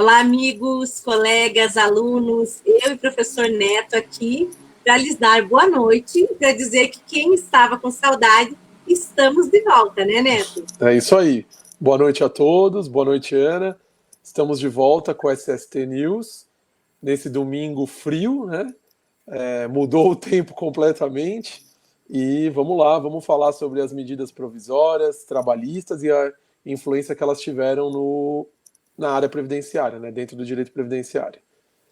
Olá, amigos, colegas, alunos, eu e o professor Neto aqui para lhes dar boa noite, para dizer que quem estava com saudade, estamos de volta, né, Neto? É isso aí. Boa noite a todos, boa noite, Ana. Estamos de volta com o SST News, nesse domingo frio, né? Mudou o tempo completamente e vamos lá, vamos falar sobre as medidas provisórias, trabalhistas e a influência que elas tiveram na área previdenciária, né? Dentro do direito previdenciário.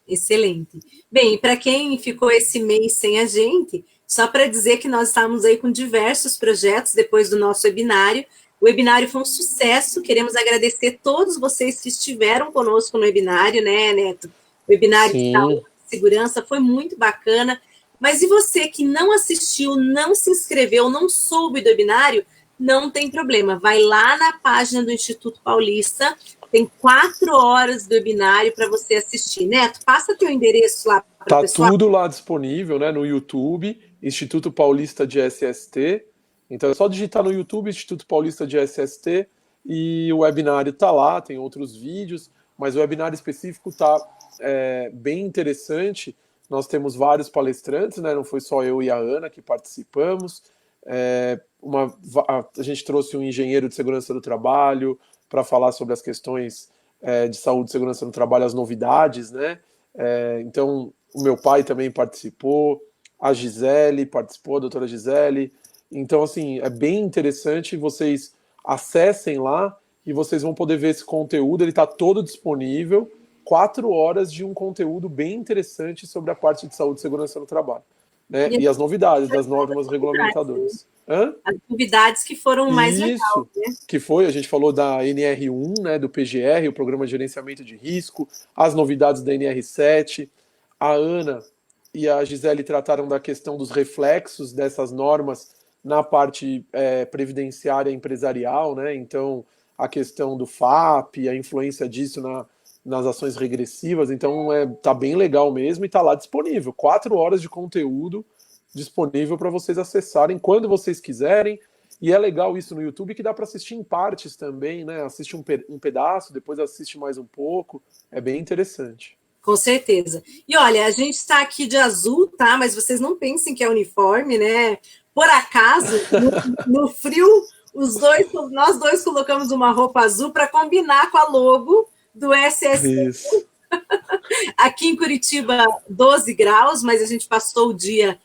Excelente. Bem, para quem ficou esse mês sem a gente, só para dizer que nós estamos aí com diversos projetos depois do nosso webinário. O webinário foi um sucesso, queremos agradecer todos vocês que estiveram conosco no webinário, né, Neto? O webinário de saúde Sim. e segurança foi muito bacana. Mas e você que não assistiu, não se inscreveu, não soube do webinário, não tem problema. Vai lá na página do Instituto Paulista, tem 4 horas do webinário para você assistir. Neto, passa teu endereço lá para o Tá pessoal. tudo lá disponível, né, no YouTube, Instituto Paulista de SST. Então é só digitar no YouTube Instituto Paulista de SST e o webinário tá lá, tem outros vídeos, mas o webinário específico tá bem interessante. Nós temos vários palestrantes, né, não foi só eu e a Ana que participamos. A gente trouxe um engenheiro de segurança do trabalho para falar sobre as questões de saúde e segurança no trabalho, as novidades, né? Então, o meu pai também participou, a Gisele participou, a doutora Gisele. Então, assim, é bem interessante, vocês acessem lá e vocês vão poder ver esse conteúdo, ele está todo disponível, 4 horas de um conteúdo bem interessante sobre a parte de saúde e segurança no trabalho, né? E as novidades das normas regulamentadoras. Hã? As novidades que foram mais legais, Isso, né? que foi, a gente falou da NR1, né, do PGR, o Programa de Gerenciamento de Risco, as novidades da NR7, a Ana e a Gisele trataram da questão dos reflexos dessas normas na parte previdenciária empresarial, né, então a questão do FAP, a influência disso nas ações regressivas, então tá bem legal mesmo e tá lá disponível, 4 horas de conteúdo disponível para vocês acessarem quando vocês quiserem. E é legal isso no YouTube, que dá para assistir em partes também, né? Assiste um pedaço, depois assiste mais um pouco. É bem interessante. Com certeza. E olha, a gente está aqui de azul, tá? Mas vocês não pensem que é uniforme, né? Por acaso, no frio, nós dois colocamos uma roupa azul para combinar com a logo do SST. Isso. Aqui em Curitiba, 12 graus, mas a gente passou o dia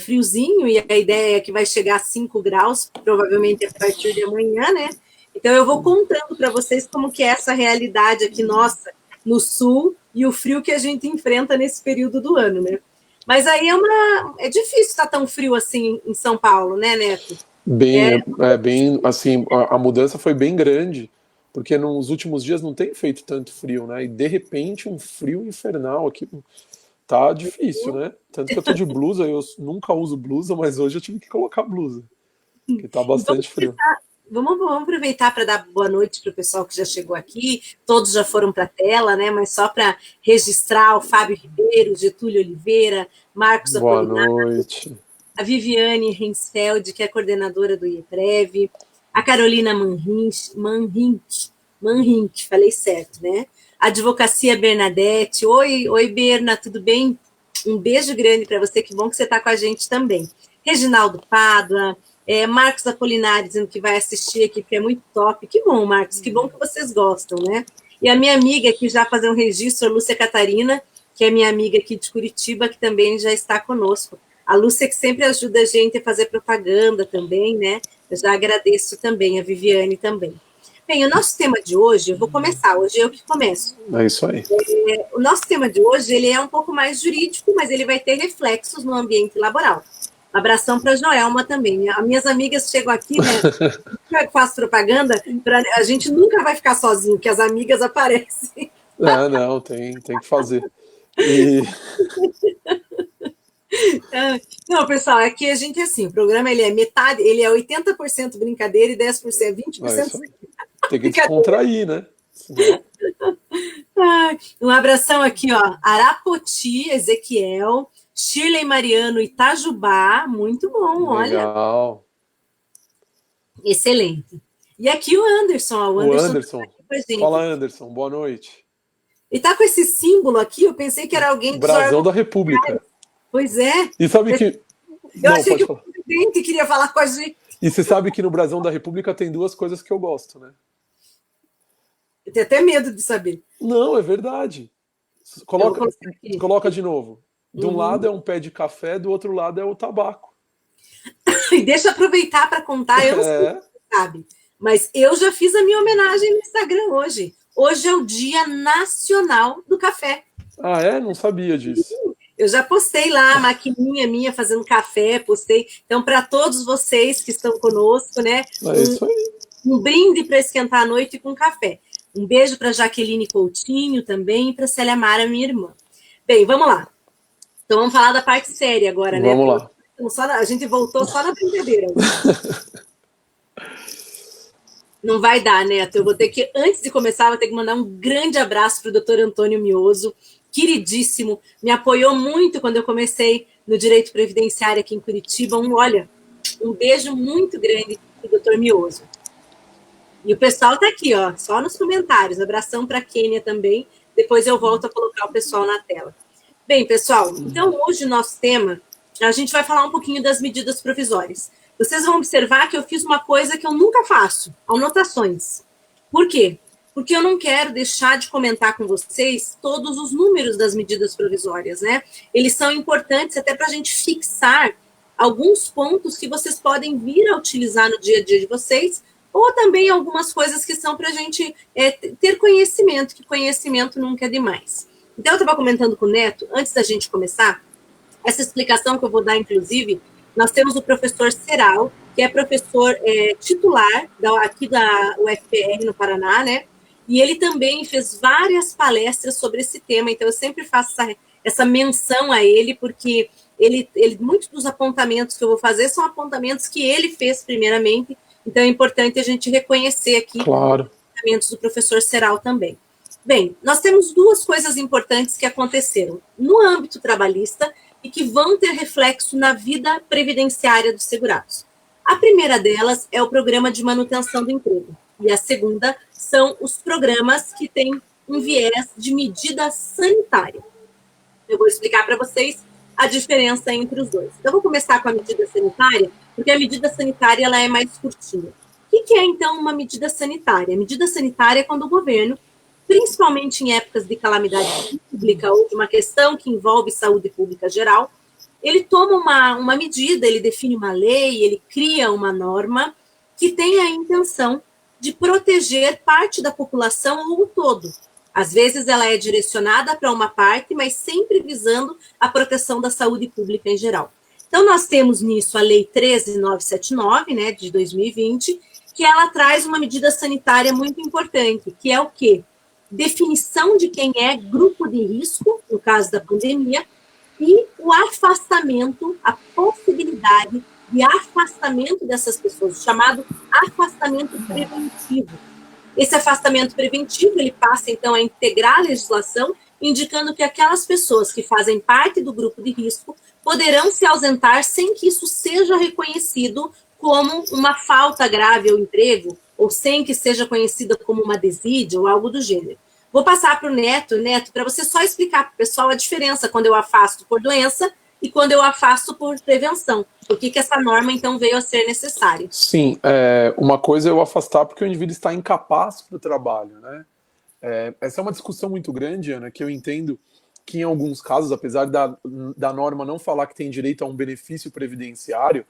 friozinho e a ideia é que vai chegar a 5 graus, provavelmente a partir de amanhã, né? Então eu vou contando para vocês como que é essa realidade aqui nossa no sul e o frio que a gente enfrenta nesse período do ano, né? Mas aí é difícil estar tão frio assim em São Paulo, né, Neto? Bem, assim, a mudança foi bem grande, porque nos últimos dias não tem feito tanto frio, né? E de repente um frio infernal aqui. Tá difícil, né? Tanto que eu tô de blusa, eu nunca uso blusa, mas hoje eu tive que colocar blusa, porque tá bastante frio. Vamos aproveitar para dar boa noite para o pessoal que já chegou aqui. Todos já foram para a tela, né? Mas só para registrar o Fábio Ribeiro, Getúlio Oliveira, Marcos Boa Apolinário, noite. a Viviane Rensfeld, que é coordenadora do IEPREV, a Carolina Manrink, falei certo, né? A Advocacia Bernadette. Oi, Berna, tudo bem? Um beijo grande para você, que bom que você está com a gente também. Reginaldo Pádua, Marcos Apolinário dizendo que vai assistir aqui, porque é muito top. Que bom, Marcos, que bom que vocês gostam, né? E a minha amiga que já fazer um registro, a Lúcia Catarina, que é minha amiga aqui de Curitiba, que também já está conosco. A Lúcia que sempre ajuda a gente a fazer propaganda também, né? Eu já agradeço também, a Viviane também. Bem, o nosso tema de hoje, eu vou começar, hoje eu que começo. É isso aí. O nosso tema de hoje, ele é um pouco mais jurídico, mas ele vai ter reflexos no ambiente laboral. Um abração para a Joelma também. As minhas amigas chegam aqui, né? Eu faço propaganda, a gente nunca vai ficar sozinho, que as amigas aparecem. Não, tem que fazer. E... Não, pessoal, aqui a gente é assim, o programa ele é metade, ele é 80% brincadeira e 10%, 20%. Tem que descontrair, né? Um abração aqui, ó, Arapoti, Ezequiel, Shirley Mariano, Itajubá, muito bom, olha. Legal. Excelente. E aqui o Anderson, ó, O Anderson. Fala, Anderson, boa noite. E tá com esse símbolo aqui, eu pensei que era alguém dos Brasão órgãos da República. Pois é. E sabe que... Eu Não, achei pode que o falar. presidente queria falar com a gente. E você sabe que no Brasão da República tem duas coisas que eu gosto, né? Eu tenho até medo de saber. Não, é verdade. Eu vou Coloca, colocar aqui. coloca de novo. De um Uhum. lado é um pé de café, do outro lado é o tabaco. E deixa eu aproveitar para contar, eu não sei se você sabe, mas eu já fiz a minha homenagem no Instagram hoje. Hoje é o Dia Nacional do Café. Ah, é? Não sabia disso. Eu já postei lá a maquininha minha fazendo café, postei. Então, para todos vocês que estão conosco, né? É isso aí. Um brinde para esquentar a noite com café. Um beijo para Jaqueline Coutinho também e para Célia Mara, minha irmã. Bem, vamos lá. Então, vamos falar da parte séria agora, né? Vamos lá. A gente voltou só na brincadeira. Não vai dar, Neto. Eu vou ter que, antes de começar, vou ter que mandar um grande abraço para o doutor Antônio Mioso, queridíssimo, me apoiou muito quando eu comecei no Direito Previdenciário aqui em Curitiba. Um beijo muito grande para o doutor Mioso. E o pessoal está aqui, ó, só nos comentários. Abração para a Kênia também. Depois eu volto a colocar o pessoal na tela. Bem, pessoal, então hoje o nosso tema, a gente vai falar um pouquinho das medidas provisórias. Vocês vão observar que eu fiz uma coisa que eu nunca faço, anotações. Por quê? Porque eu não quero deixar de comentar com vocês todos os números das medidas provisórias, né? Eles são importantes até para a gente fixar alguns pontos que vocês podem vir a utilizar no dia a dia de vocês, ou também algumas coisas que são para a gente ter conhecimento, que conhecimento nunca é demais. Então, eu estava comentando com o Neto, antes da gente começar, essa explicação que eu vou dar, inclusive, nós temos o professor Seral, que é professor titular aqui da UFPR no Paraná, né? E ele também fez várias palestras sobre esse tema, então eu sempre faço essa menção a ele, porque muitos dos apontamentos que eu vou fazer são apontamentos que ele fez primeiramente, então é importante a gente reconhecer aqui os apontamentos do professor Seral também. Bem, nós temos duas coisas importantes que aconteceram no âmbito trabalhista e que vão ter reflexo na vida previdenciária dos segurados. A primeira delas é o programa de manutenção do emprego, e a segunda são os programas que têm um viés de medida sanitária. Eu vou explicar para vocês a diferença entre os dois. Então, eu vou começar com a medida sanitária, porque a medida sanitária ela é mais curtinha. O que é, então, uma medida sanitária? A medida sanitária é quando o governo, principalmente em épocas de calamidade pública ou de uma questão que envolve saúde pública geral, ele toma uma medida, ele define uma lei, ele cria uma norma que tem a intenção de proteger parte da população ou o todo. Às vezes ela é direcionada para uma parte, mas sempre visando a proteção da saúde pública em geral. Então, nós temos nisso a Lei 13.979, né, de 2020, que ela traz uma medida sanitária muito importante, que é o quê? Definição de quem é grupo de risco, no caso da pandemia, e o afastamento, a possibilidade de afastamento dessas pessoas, chamado afastamento preventivo. Esse afastamento preventivo, ele passa, então, a integrar a legislação, indicando que aquelas pessoas que fazem parte do grupo de risco poderão se ausentar sem que isso seja reconhecido como uma falta grave ao emprego, ou sem que seja conhecida como uma desídia ou algo do gênero. Vou passar para o Neto, para você só explicar para o pessoal a diferença quando eu afasto por doença e quando eu afasto por prevenção. Por que essa norma, então, veio a ser necessária? Sim, uma coisa é eu afastar porque o indivíduo está incapaz para o trabalho, né? Essa é uma discussão muito grande, Ana, que eu entendo que em alguns casos, apesar da norma não falar que tem direito a um benefício previdenciário,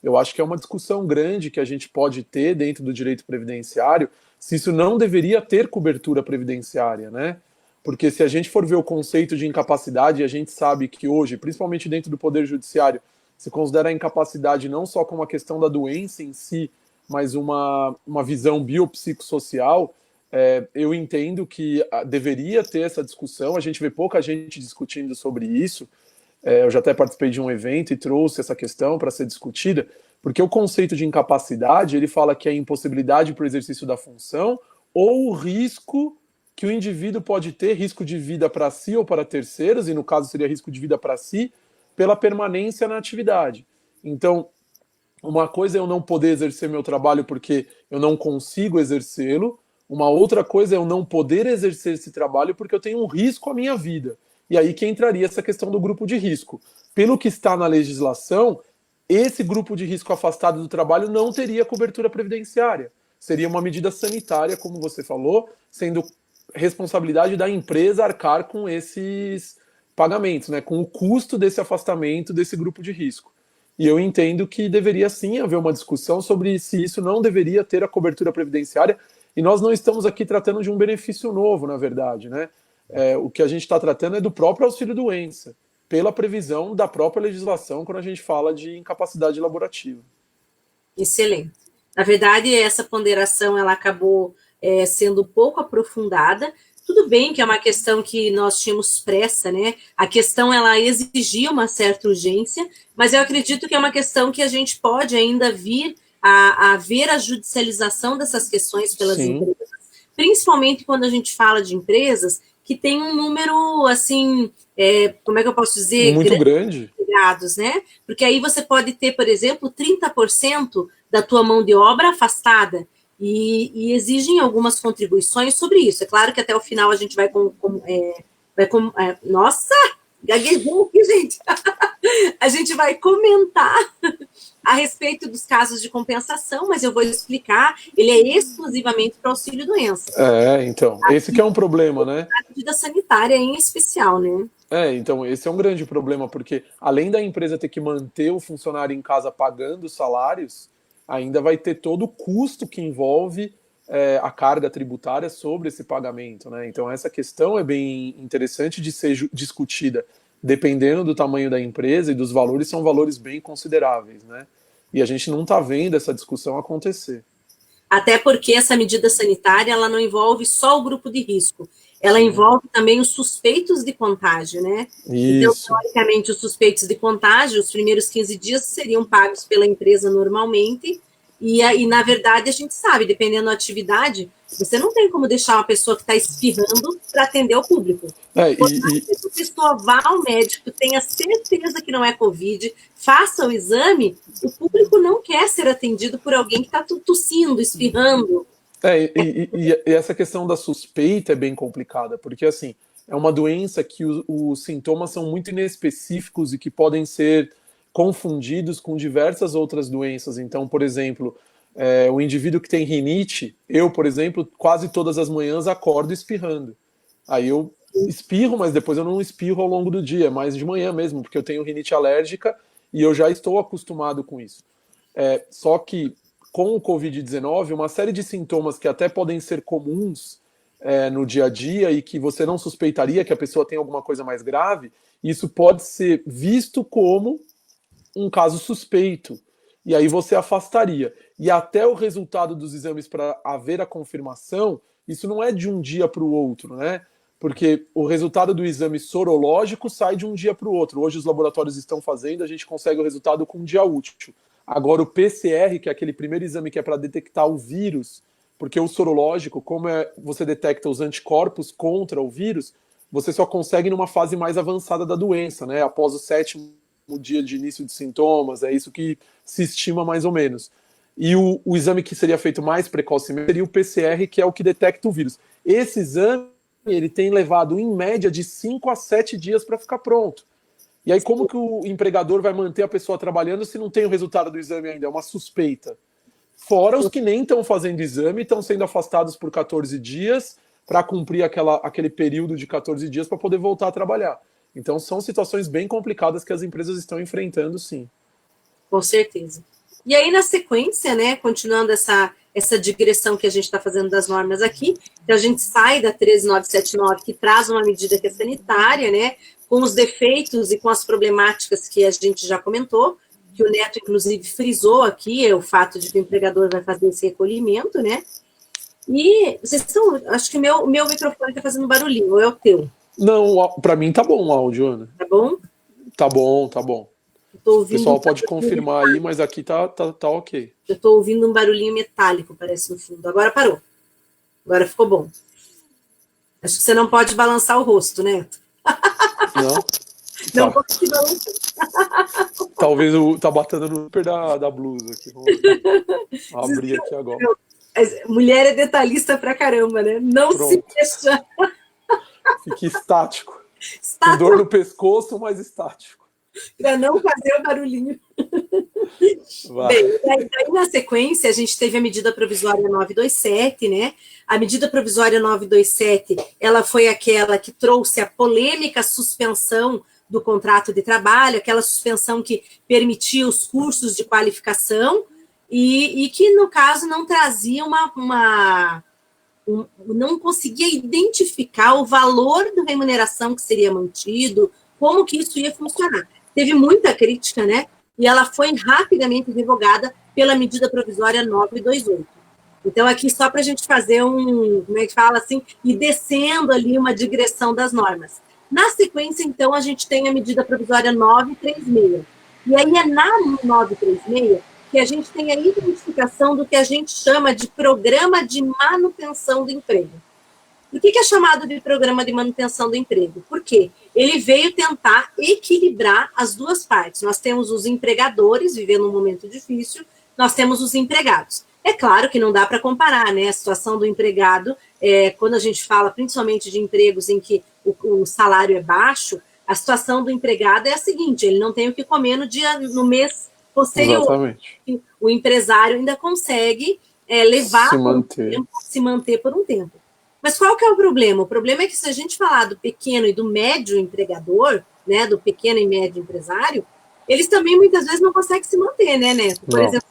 eu acho que é uma discussão grande que a gente pode ter dentro do direito previdenciário, se isso não deveria ter cobertura previdenciária, né? Porque se a gente for ver o conceito de incapacidade, a gente sabe que hoje, principalmente dentro do Poder Judiciário, se considera a incapacidade não só como a questão da doença em si, mas uma visão biopsicossocial. Eu entendo que deveria ter essa discussão, a gente vê pouca gente discutindo sobre isso. Eu já até participei de um evento e trouxe essa questão para ser discutida, porque o conceito de incapacidade, ele fala que é a impossibilidade para o exercício da função ou o risco que o indivíduo pode ter, risco de vida para si ou para terceiros, e no caso seria risco de vida para si, pela permanência na atividade. Então, uma coisa é eu não poder exercer meu trabalho porque eu não consigo exercê-lo, Uma outra coisa é eu não poder exercer esse trabalho porque eu tenho um risco à minha vida. E aí que entraria essa questão do grupo de risco. Pelo que está na legislação, esse grupo de risco afastado do trabalho não teria cobertura previdenciária. Seria uma medida sanitária, como você falou, sendo responsabilidade da empresa arcar com esses pagamentos, né, com o custo desse afastamento desse grupo de risco. E eu entendo que deveria sim haver uma discussão sobre se isso não deveria ter a cobertura previdenciária, e nós não estamos aqui tratando de um benefício novo, na verdade, né? O que a gente está tratando é do próprio auxílio-doença, pela previsão da própria legislação quando a gente fala de incapacidade laborativa. Excelente. Na verdade, essa ponderação ela acabou sendo pouco aprofundada. Tudo bem que é uma questão que nós tínhamos pressa, né? A questão ela exigia uma certa urgência, mas eu acredito que é uma questão que a gente pode ainda vir a ver a judicialização dessas questões pelas empresas, principalmente quando a gente fala de empresas que tem um número, assim, como é que eu posso dizer? Muito grande. Né? Porque aí você pode ter, por exemplo, 30% da tua mão de obra afastada e exigem algumas contribuições sobre isso. É claro que até o final a gente vai nossa, gaguejou aqui, gente. A gente vai comentar a respeito dos casos de compensação, mas eu vou explicar, ele é exclusivamente para auxílio-doença. Então, esse que é um problema, né? A medida sanitária em especial, né? Então, esse é um grande problema, porque além da empresa ter que manter o funcionário em casa pagando salários, ainda vai ter todo o custo que envolve a carga tributária sobre esse pagamento, né? Então, essa questão é bem interessante de ser discutida. Dependendo do tamanho da empresa e dos valores, são valores bem consideráveis, né? E a gente não está vendo essa discussão acontecer. Até porque essa medida sanitária ela não envolve só o grupo de risco, ela envolve também os suspeitos de contágio, né? Então, teoricamente, os suspeitos de contágio, os primeiros 15 dias seriam pagos pela empresa normalmente, e na verdade, a gente sabe, dependendo da atividade, você não tem como deixar uma pessoa que está espirrando para atender o público. Se a pessoa vá ao médico, tenha certeza que não é Covid, faça o exame, o público não quer ser atendido por alguém que está tossindo, espirrando. E essa questão da suspeita é bem complicada, porque assim, é uma doença que os sintomas são muito inespecíficos e que podem ser confundidos com diversas outras doenças. Então, por exemplo, o indivíduo que tem rinite, eu, por exemplo, quase todas as manhãs acordo espirrando. Aí eu espirro, mas depois eu não espirro ao longo do dia, mais de manhã mesmo, porque eu tenho rinite alérgica e eu já estou acostumado com isso. Só que com o Covid-19, uma série de sintomas que até podem ser comuns no dia a dia e que você não suspeitaria que a pessoa tem alguma coisa mais grave, isso pode ser visto como um caso suspeito. E aí você afastaria. E até o resultado dos exames para haver a confirmação, isso não é de um dia para o outro, né? Porque o resultado do exame sorológico sai de um dia para o outro. Hoje os laboratórios estão fazendo, a gente consegue o resultado com um dia útil. Agora o PCR, que é aquele primeiro exame que é para detectar o vírus, porque o sorológico, como você detecta os anticorpos contra o vírus, você só consegue numa fase mais avançada da doença, né? Após o 7º dia de início de sintomas, é isso que se estima mais ou menos. E o exame que seria feito mais precocemente seria o PCR, que é o que detecta o vírus. Esse exame, ele tem levado, em média, de 5 a 7 dias para ficar pronto. E aí, como que o empregador vai manter a pessoa trabalhando se não tem o resultado do exame ainda? É uma suspeita. Fora os que nem estão fazendo exame, estão sendo afastados por 14 dias para cumprir aquele período de 14 dias para poder voltar a trabalhar. Então, são situações bem complicadas que as empresas estão enfrentando, sim. Com certeza. E aí, na sequência, né, continuando essa digressão que a gente está fazendo das normas aqui, então a gente sai da 13979, que traz uma medida que é sanitária, né, com os defeitos e com as problemáticas que a gente já comentou, que o Neto, inclusive, frisou aqui, é o fato de que o empregador vai fazer esse recolhimento, né, e vocês estão, acho que meu microfone está fazendo barulhinho, ou é o teu? Não, para mim tá bom o áudio, Ana. Tá bom? Tá bom, tá bom. O pessoal pode confirmar aí, mas aqui tá ok. Eu estou ouvindo um barulhinho metálico, parece, no fundo. Agora parou. Agora ficou bom. Acho que você não pode balançar o rosto, né? Não? Não pode se balançar. Talvez tá batendo no super da blusa aqui. Vou abrir aqui agora. Mulher é detalhista pra caramba, né? Não se Pronto. mexa. Fique estático. Está Com dor no pescoço, mas estático. para não fazer o barulhinho. Vai. Bem, daí na sequência, a gente teve a medida provisória 927, né? A medida provisória 927, ela foi aquela que trouxe a polêmica suspensão do contrato de trabalho, aquela suspensão que permitia os cursos de qualificação e que, no caso, não trazia não conseguia identificar o valor da remuneração que seria mantido, como que isso ia funcionar. Teve muita crítica, né? E ela foi rapidamente revogada pela medida provisória 928. Então, aqui só para a gente fazer como é que fala assim, e descendo ali uma digressão das normas. Na sequência, então, a gente tem a medida provisória 936. E aí é na 936 que a gente tem a identificação do que a gente chama de programa de manutenção do emprego. Por que é chamado de programa de manutenção do emprego? Porque ele veio tentar equilibrar as duas partes. Nós temos os empregadores vivendo um momento difícil, nós temos os empregados. É claro que não dá para comparar, né? A situação do empregado, quando a gente fala principalmente de empregos em que o salário é baixo, a situação do empregado é a seguinte: ele não tem o que comer no mês posterior. Exatamente. O empresário ainda consegue levar se manter por um tempo. Mas qual que é o problema? O problema é que se a gente falar do pequeno e do médio empregador, né, do pequeno e médio empresário, eles também muitas vezes não conseguem se manter, né, Neto? Por exemplo,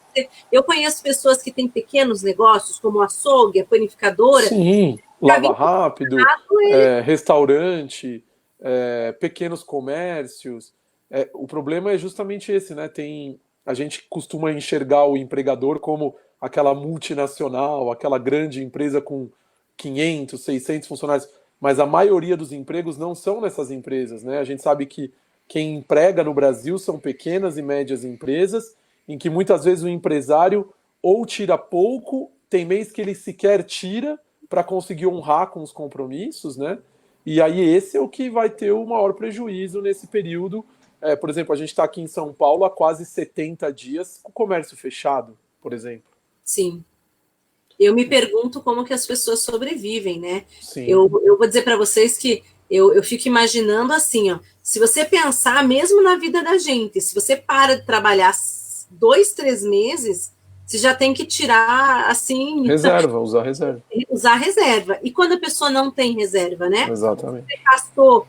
eu conheço pessoas que têm pequenos negócios, como açougue, a panificadora. Sim, lava rápido, restaurante, pequenos comércios. O problema é justamente esse, né? A gente costuma enxergar o empregador como aquela multinacional, aquela grande empresa com 500, 600 funcionários, mas a maioria dos empregos não são nessas empresas, né? A gente sabe que quem emprega no Brasil são pequenas e médias empresas, em que muitas vezes o empresário ou tira pouco, tem mês que ele sequer tira para conseguir honrar com os compromissos, né? E aí esse é o que vai ter o maior prejuízo nesse período. Por exemplo, a gente está aqui em São Paulo há quase 70 dias com o comércio fechado, por exemplo. Sim. Eu me pergunto como que as pessoas sobrevivem, né? Sim. Eu vou dizer para vocês que eu fico imaginando assim, ó, se você pensar mesmo na vida da gente, se você para de trabalhar 2, 3 meses, você já tem que tirar, assim... Reserva, usar reserva. Usar reserva. E quando a pessoa não tem reserva, né? Exatamente. Você gastou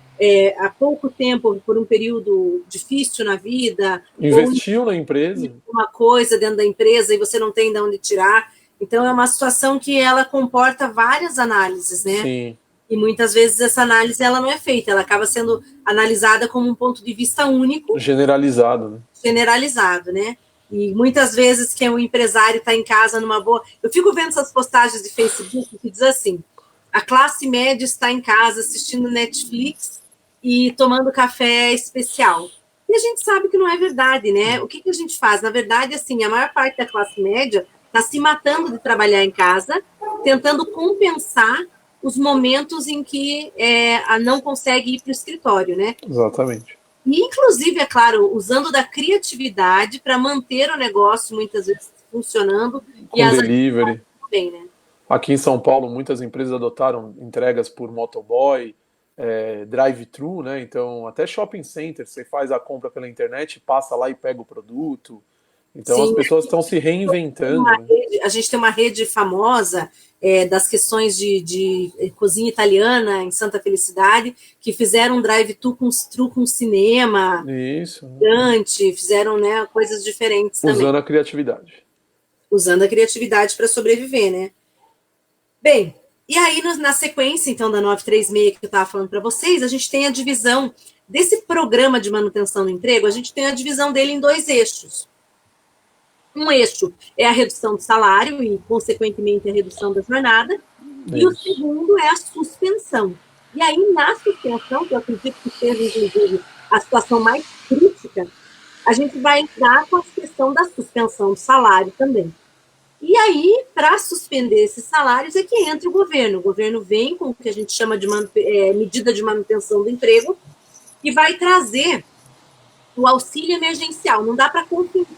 há pouco tempo por um período difícil na vida. Investiu na empresa. Uma coisa dentro da empresa e você não tem de onde tirar. Então, é uma situação que ela comporta várias análises, né? Sim. E muitas vezes essa análise ela não é feita, ela acaba sendo analisada como um ponto de vista único. Generalizado, né? Generalizado, né? E muitas vezes que o empresário está em casa numa boa... Eu fico vendo essas postagens de Facebook que diz assim: a classe média está em casa assistindo Netflix e tomando café especial. E a gente sabe que não é verdade, né? O que a gente faz? Na verdade, assim, a maior parte da classe média está se matando de trabalhar em casa, tentando compensar os momentos em que não consegue ir para o escritório, né? Exatamente. E, inclusive, é claro, usando da criatividade para manter o negócio, muitas vezes, funcionando. Com delivery. Também, né? Aqui em São Paulo, muitas empresas adotaram entregas por motoboy, drive-thru, né? Então, até shopping center, você faz a compra pela internet, passa lá e pega o produto. Então, sim, as pessoas estão se reinventando. A gente tem uma rede famosa das questões de cozinha italiana em Santa Felicidade, que fizeram um drive-thru com cinema. Isso. Gigante, fizeram, né, coisas diferentes também. Usando a criatividade. Usando a criatividade para sobreviver, né? Bem, e aí na sequência, então, da 936 que eu estava falando para vocês, a gente tem a divisão desse programa de manutenção do emprego, a gente tem a divisão dele em 2 eixos. Um eixo é a redução do salário e, consequentemente, a redução da jornada. Isso. E o segundo é a suspensão. E aí, na suspensão, que eu acredito que seja, inclusive, a situação mais crítica, a gente vai entrar com a questão da suspensão do salário também. E aí, para suspender esses salários, é que entra o governo. O governo vem com o que a gente chama de medida de manutenção do emprego e vai trazer o auxílio emergencial. Não dá para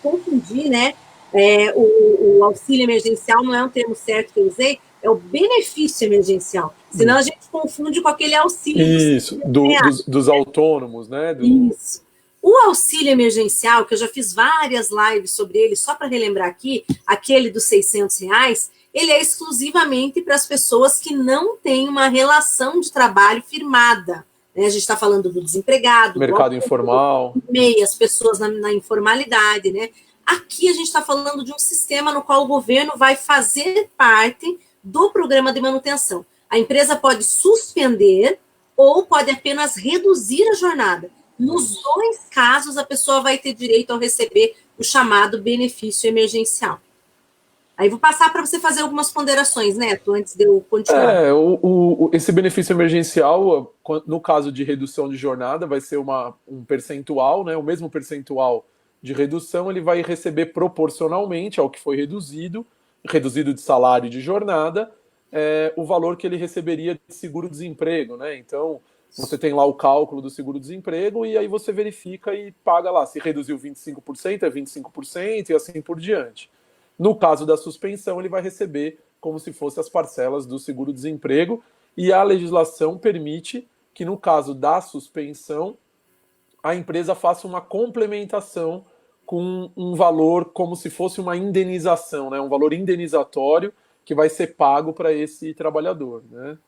confundir, né? O auxílio emergencial não é um termo certo que eu usei, é o benefício emergencial. Senão a gente confunde com aquele auxílio Isso, dos autônomos, né? Isso. O auxílio emergencial, que eu já fiz várias lives sobre ele, só para relembrar aqui, aquele dos R$ 600, ele é exclusivamente para as pessoas que não têm uma relação de trabalho firmada. Né? A gente está falando do desempregado, mercado informal, as pessoas na informalidade, né? Aqui a gente está falando de um sistema no qual o governo vai fazer parte do programa de manutenção. A empresa pode suspender ou pode apenas reduzir a jornada. Nos dois casos, a pessoa vai ter direito a receber o chamado benefício emergencial. Aí vou passar para você fazer algumas ponderações, Neto, antes de eu continuar. Esse benefício emergencial, no caso de redução de jornada, vai ser um percentual, né? O mesmo percentual de redução, ele vai receber proporcionalmente ao que foi reduzido de salário e de jornada, o valor que ele receberia de seguro-desemprego, né? Então, você tem lá o cálculo do seguro-desemprego e aí você verifica e paga lá. Se reduziu 25%, é 25% e assim por diante. No caso da suspensão, ele vai receber como se fossem as parcelas do seguro-desemprego e a legislação permite que, no caso da suspensão, a empresa faça uma complementação com um valor como se fosse uma indenização, né? Um valor indenizatório que vai ser pago para esse trabalhador, né?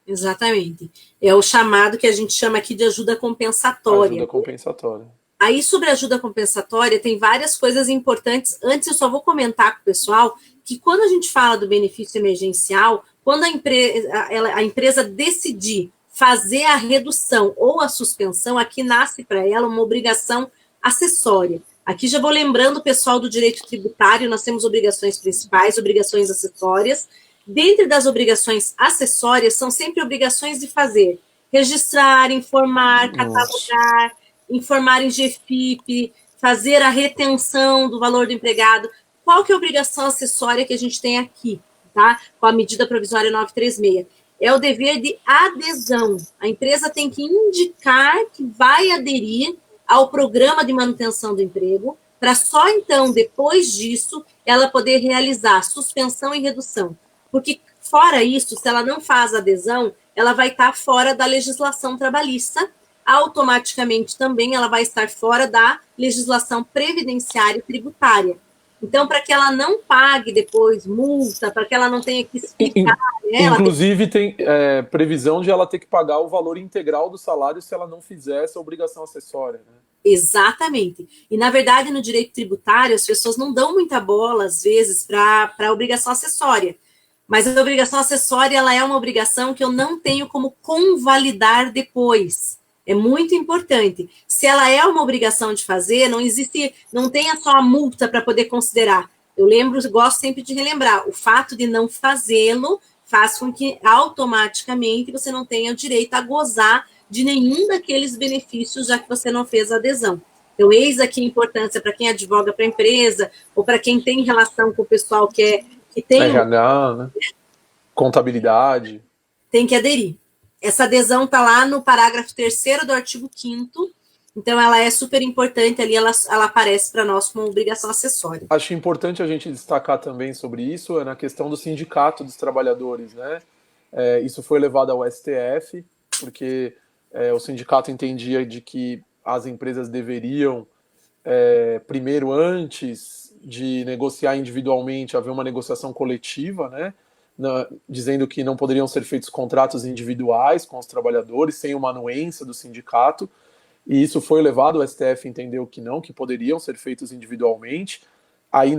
Exatamente. É o chamado que a gente chama aqui de ajuda compensatória. Ajuda compensatória. Aí, sobre a ajuda compensatória, tem várias coisas importantes. Antes, eu só vou comentar com o pessoal que quando a gente fala do benefício emergencial, quando a empresa decidir fazer a redução ou a suspensão, aqui nasce para ela uma obrigação acessória. Aqui já vou lembrando o pessoal do direito tributário, nós temos obrigações principais, obrigações acessórias. Dentre das obrigações acessórias, são sempre obrigações de fazer, registrar, informar, catalogar, informar em GFIP, fazer a retenção do valor do empregado. Qual que é a obrigação acessória que a gente tem aqui, tá? Com a medida provisória 936? É o dever de adesão. A empresa tem que indicar que vai aderir ao programa de manutenção do emprego, para só então, depois disso, ela poder realizar suspensão e redução. Porque, fora isso, se ela não faz adesão, ela vai estar fora da legislação trabalhista, automaticamente também ela vai estar fora da legislação previdenciária e tributária. Então, para que ela não pague depois multa, para que ela não tenha que explicar... Inclusive, tem previsão de ela ter que pagar o valor integral do salário se ela não fizer essa obrigação acessória, né? Exatamente. E, na verdade, no direito tributário, as pessoas não dão muita bola, às vezes, para a obrigação acessória. Mas a obrigação acessória, ela é uma obrigação que eu não tenho como convalidar depois. É muito importante. Se ela é uma obrigação de fazer, não tenha só a multa para poder considerar. Eu gosto sempre de relembrar, o fato de não fazê-lo faz com que automaticamente você não tenha o direito a gozar de nenhum daqueles benefícios, já que você não fez a adesão. Então, eis aqui a importância para quem advoga para a empresa, ou para quem tem relação com o pessoal que tem... RH, né? Contabilidade. Tem que aderir. Essa adesão está lá no parágrafo 3º do artigo 5º, então ela é super importante ali, ela aparece para nós como obrigação acessória. Acho importante a gente destacar também sobre isso, na questão do sindicato dos trabalhadores, né? Isso foi levado ao STF, porque o sindicato entendia de que as empresas deveriam, primeiro, antes de negociar individualmente, haver uma negociação coletiva, né? Dizendo que não poderiam ser feitos contratos individuais com os trabalhadores, sem uma anuência do sindicato, e isso foi levado, o STF entendeu que não, que poderiam ser feitos individualmente. Aí,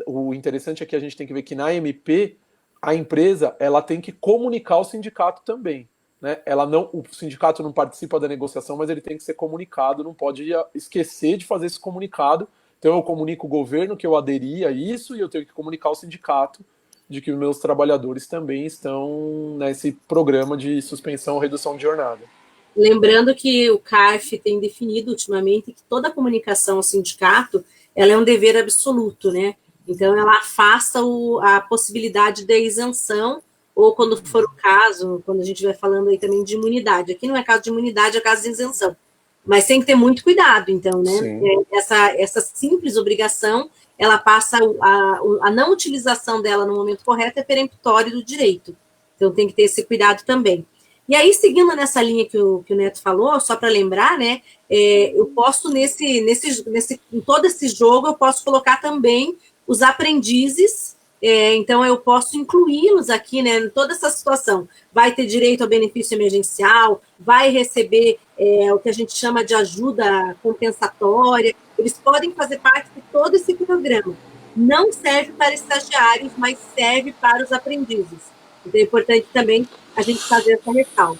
o interessante é que a gente tem que ver que na MP, a empresa ela tem que comunicar ao sindicato também, né? O sindicato não participa da negociação, mas ele tem que ser comunicado, não pode esquecer de fazer esse comunicado. Então eu comunico o governo que eu aderi a isso e eu tenho que comunicar ao sindicato de que os meus trabalhadores também estão nesse programa de suspensão ou redução de jornada. Lembrando que o CARF tem definido ultimamente que toda comunicação ao sindicato ela é um dever absoluto, né? Então, ela afasta a possibilidade da isenção, ou quando for o caso, quando a gente vai falando aí também de imunidade. Aqui não é caso de imunidade, é caso de isenção. Mas tem que ter muito cuidado, então, né? Sim. Essa simples obrigação, ela passa a não utilização dela no momento correto é peremptório do direito. Então tem que ter esse cuidado também. E aí, seguindo nessa linha que o Neto falou, só para lembrar, né? Eu posso, em todo esse jogo, eu posso colocar também os aprendizes, então eu posso incluí-los aqui, né, em toda essa situação. Vai ter direito ao benefício emergencial, vai receber o que a gente chama de ajuda compensatória, eles podem fazer parte de todo esse programa. Não serve para estagiários, mas serve para os aprendizes. Então é importante também a gente fazer essa ressalva.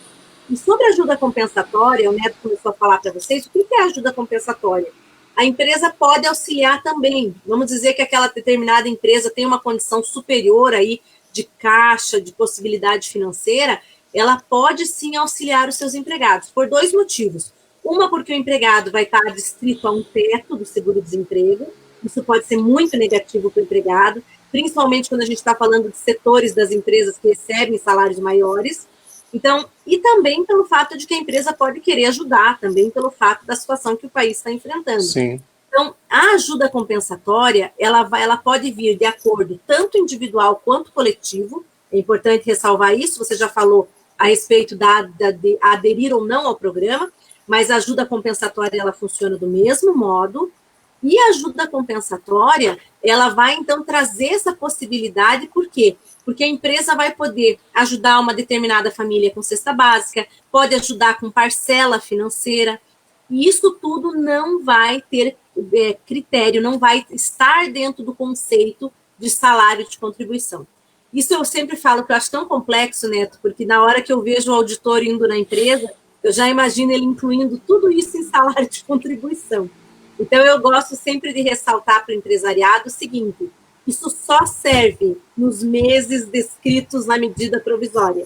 E sobre a ajuda compensatória, o Neto começou a falar para vocês, o que é ajuda compensatória? A empresa pode auxiliar também. Vamos dizer que aquela determinada empresa tem uma condição superior aí de caixa, de possibilidade financeira, ela pode sim auxiliar os seus empregados, por dois motivos. Uma, porque o empregado vai estar adstrito a um teto do seguro-desemprego, isso pode ser muito negativo para o empregado, principalmente quando a gente está falando de setores das empresas que recebem salários maiores. Então, e também pelo fato de que a empresa pode querer ajudar, também pelo fato da situação que o país está enfrentando. Sim. Então, a ajuda compensatória, ela pode vir de acordo tanto individual quanto coletivo. É importante ressalvar isso, você já falou a respeito de aderir ou não ao programa, mas a ajuda compensatória, ela funciona do mesmo modo. E a ajuda compensatória, ela vai, então, trazer essa possibilidade, por quê? Porque a empresa vai poder ajudar uma determinada família com cesta básica, pode ajudar com parcela financeira, e isso tudo não vai ter critério, não vai estar dentro do conceito de salário de contribuição. Isso eu sempre falo que eu acho tão complexo, Neto, porque na hora que eu vejo o auditor indo na empresa, eu já imagino ele incluindo tudo isso em salário de contribuição. Então, eu gosto sempre de ressaltar para o empresariado o seguinte: isso só serve nos meses descritos na medida provisória.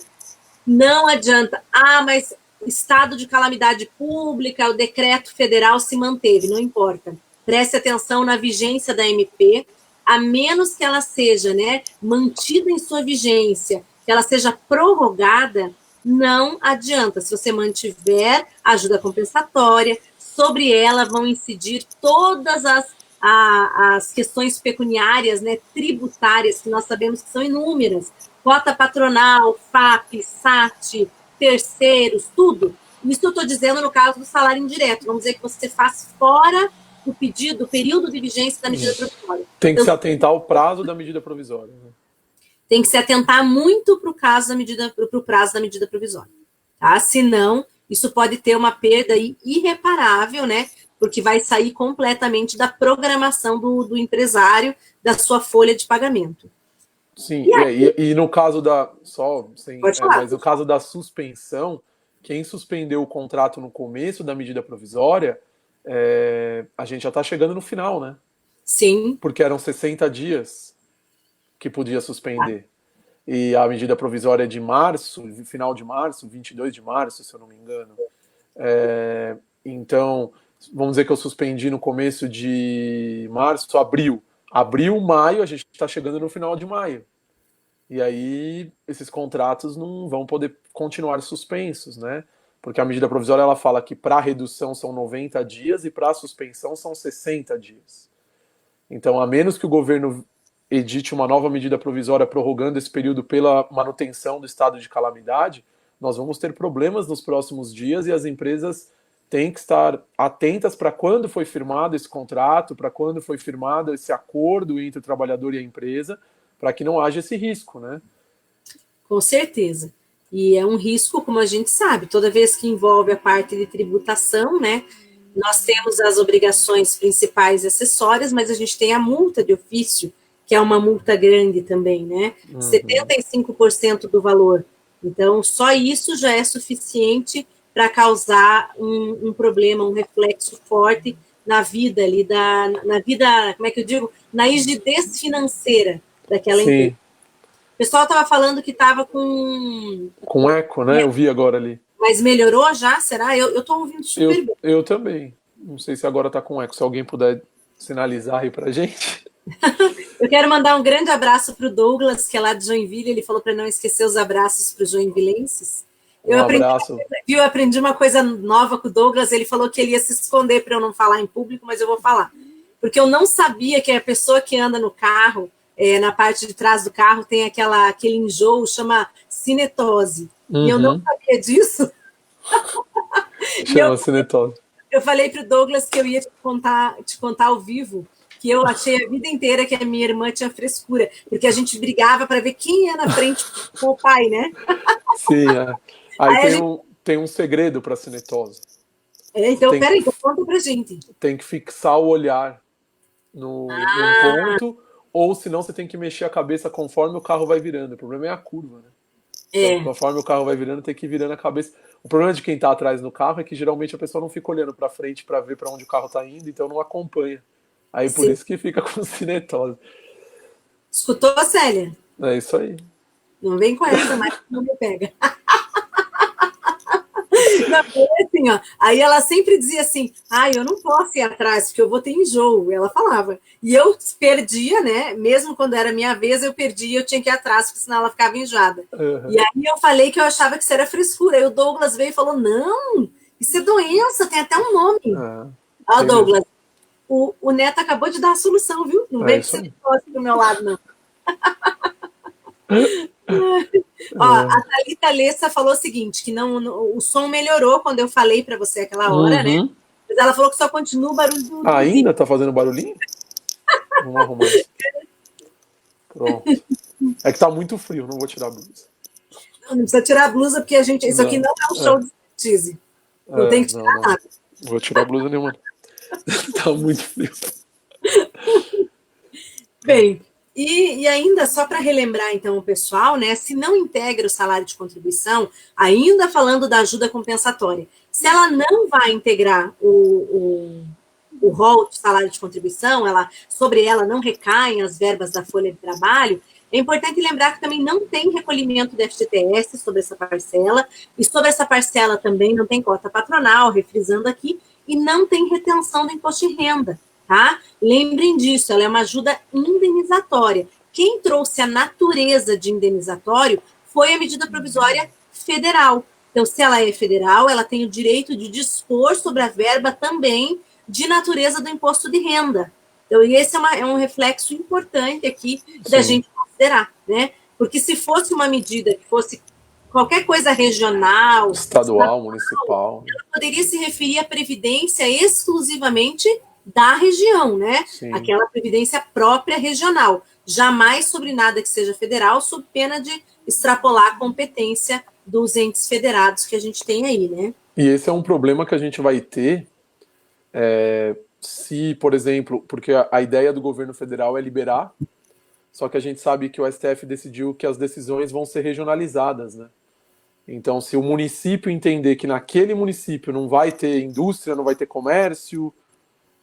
Não adianta, mas estado de calamidade pública, o decreto federal se manteve, não importa. Preste atenção na vigência da MP, a menos que ela seja, né, mantida em sua vigência, que ela seja prorrogada, não adianta. Se você mantiver ajuda compensatória, sobre ela vão incidir todas as questões pecuniárias, né, tributárias, que nós sabemos que são inúmeras. Cota patronal, FAP, SAT, terceiros, tudo. Isso eu estou dizendo no caso do salário indireto. Vamos dizer que você faz fora o pedido, o período de vigência da medida provisória. Tem que se atentar ao prazo da medida provisória. Né? Tem que se atentar muito para o prazo da medida provisória. Tá? Senão, isso pode ter uma perda aí irreparável, né? Porque vai sair completamente da programação do empresário, da sua folha de pagamento. Sim, e no caso da. Mas no caso da suspensão, quem suspendeu o contrato no começo da medida provisória, a gente já está chegando no final, né? Sim. Porque eram 60 dias que podia suspender. E a medida provisória é de março, final de março, 22 de março, se eu não me engano. Então, vamos dizer que eu suspendi no começo de março, abril. Abril, maio, a gente está chegando no final de maio. E aí, esses contratos não vão poder continuar suspensos, né? Porque a medida provisória ela fala que para redução são 90 dias e para suspensão são 60 dias. Então, a menos que o governo edite uma nova medida provisória prorrogando esse período pela manutenção do estado de calamidade, nós vamos ter problemas nos próximos dias e as empresas têm que estar atentas para quando foi firmado esse contrato, para quando foi firmado esse acordo entre o trabalhador e a empresa, para que não haja esse risco, né? Com certeza. E é um risco, como a gente sabe, toda vez que envolve a parte de tributação, né? Nós temos as obrigações principais e acessórias, mas a gente tem a multa de ofício, que é uma multa grande também, né? 75% do valor. Então, só isso já é suficiente para causar um problema, um reflexo forte na vida ali, na vida, como é que eu digo? Na rigidez financeira daquela empresa. O pessoal estava falando que estava com eco, né? Eu vi agora ali. Mas melhorou já? Será? Eu estou ouvindo super bem. Eu também. Não sei se agora está com eco. Se alguém puder sinalizar aí para gente. Eu quero mandar um grande abraço para o Douglas, que é lá de Joinville. Ele falou para não esquecer os abraços para os joinvilenses. Um abraço. Eu aprendi uma coisa nova com o Douglas, ele falou que ele ia se esconder para eu não falar em público, mas eu vou falar. Porque eu não sabia que a pessoa que anda no carro, na parte de trás do carro, tem aquele enjoo, chama cinetose. E eu não sabia disso. Chama cinetose. Eu falei para o Douglas que eu ia te contar ao vivo, que eu achei a vida inteira que a minha irmã tinha frescura, porque a gente brigava para ver quem ia na frente com o pai, né? Sim, Aí tem um segredo para cinetose. Então, peraí, conta pra gente. Tem que fixar o olhar num ponto, ou senão você tem que mexer a cabeça conforme o carro vai virando. O problema é a curva, né? Então, conforme o carro vai virando, tem que ir virando a cabeça. O problema de quem tá atrás no carro é que geralmente a pessoa não fica olhando para frente para ver para onde o carro tá indo, então não acompanha. Aí por isso que fica com cinetose. Escutou, Célia? É isso aí. Não vem com essa, mas não me pega. Não, assim, ó. Aí ela sempre dizia assim, eu não posso ir atrás, porque eu vou ter enjoo, ela falava. E eu perdia, né? Mesmo quando era minha vez, eu perdia, eu tinha que ir atrás, porque senão ela ficava enjoada. E aí eu falei que eu achava que isso era frescura. Aí o Douglas veio e falou, não, isso é doença, tem até um nome. Ó, Douglas, o Neto acabou de dar a solução, viu? Não vem que você gosta do meu lado, não. Ó, a Thalita Lessa falou o seguinte, que o som melhorou quando eu falei para você aquela hora, né? Mas ela falou que só continua o barulho do ainda tá fazendo barulhinho? Vamos arrumar isso. Pronto. É que tá muito frio, não vou tirar a blusa. Não precisa tirar a blusa, porque isso aqui não é um show de striptease. Não tem que tirar nada. Não vou tirar a blusa nenhuma. Tá muito frio. Bem, e ainda, só para relembrar, então, o pessoal, né, se não integra o salário de contribuição, ainda falando da ajuda compensatória, se ela não vai integrar o rol de salário de contribuição, sobre ela não recaem as verbas da folha de trabalho, é importante lembrar que também não tem recolhimento do FGTS sobre essa parcela, e sobre essa parcela também não tem cota patronal, refrisando aqui, e não tem retenção do imposto de renda. Tá? Lembrem disso, ela é uma ajuda indenizatória. Quem trouxe a natureza de indenizatório foi a medida provisória federal. Então, se ela é federal, ela tem o direito de dispor sobre a verba também de natureza do imposto de renda. Então, esse é um reflexo importante aqui da gente considerar, né? Porque se fosse uma medida que fosse qualquer coisa regional, estadual, municipal, ela poderia se referir à previdência exclusivamente da região, né? Sim. Aquela previdência própria regional. Jamais sobre nada que seja federal, sob pena de extrapolar a competência dos entes federados que a gente tem aí, né? E esse é um problema que a gente vai ter se, por exemplo, porque a ideia do governo federal é liberar, só que a gente sabe que o STF decidiu que as decisões vão ser regionalizadas, né? Então, se o município entender que naquele município não vai ter indústria, não vai ter comércio,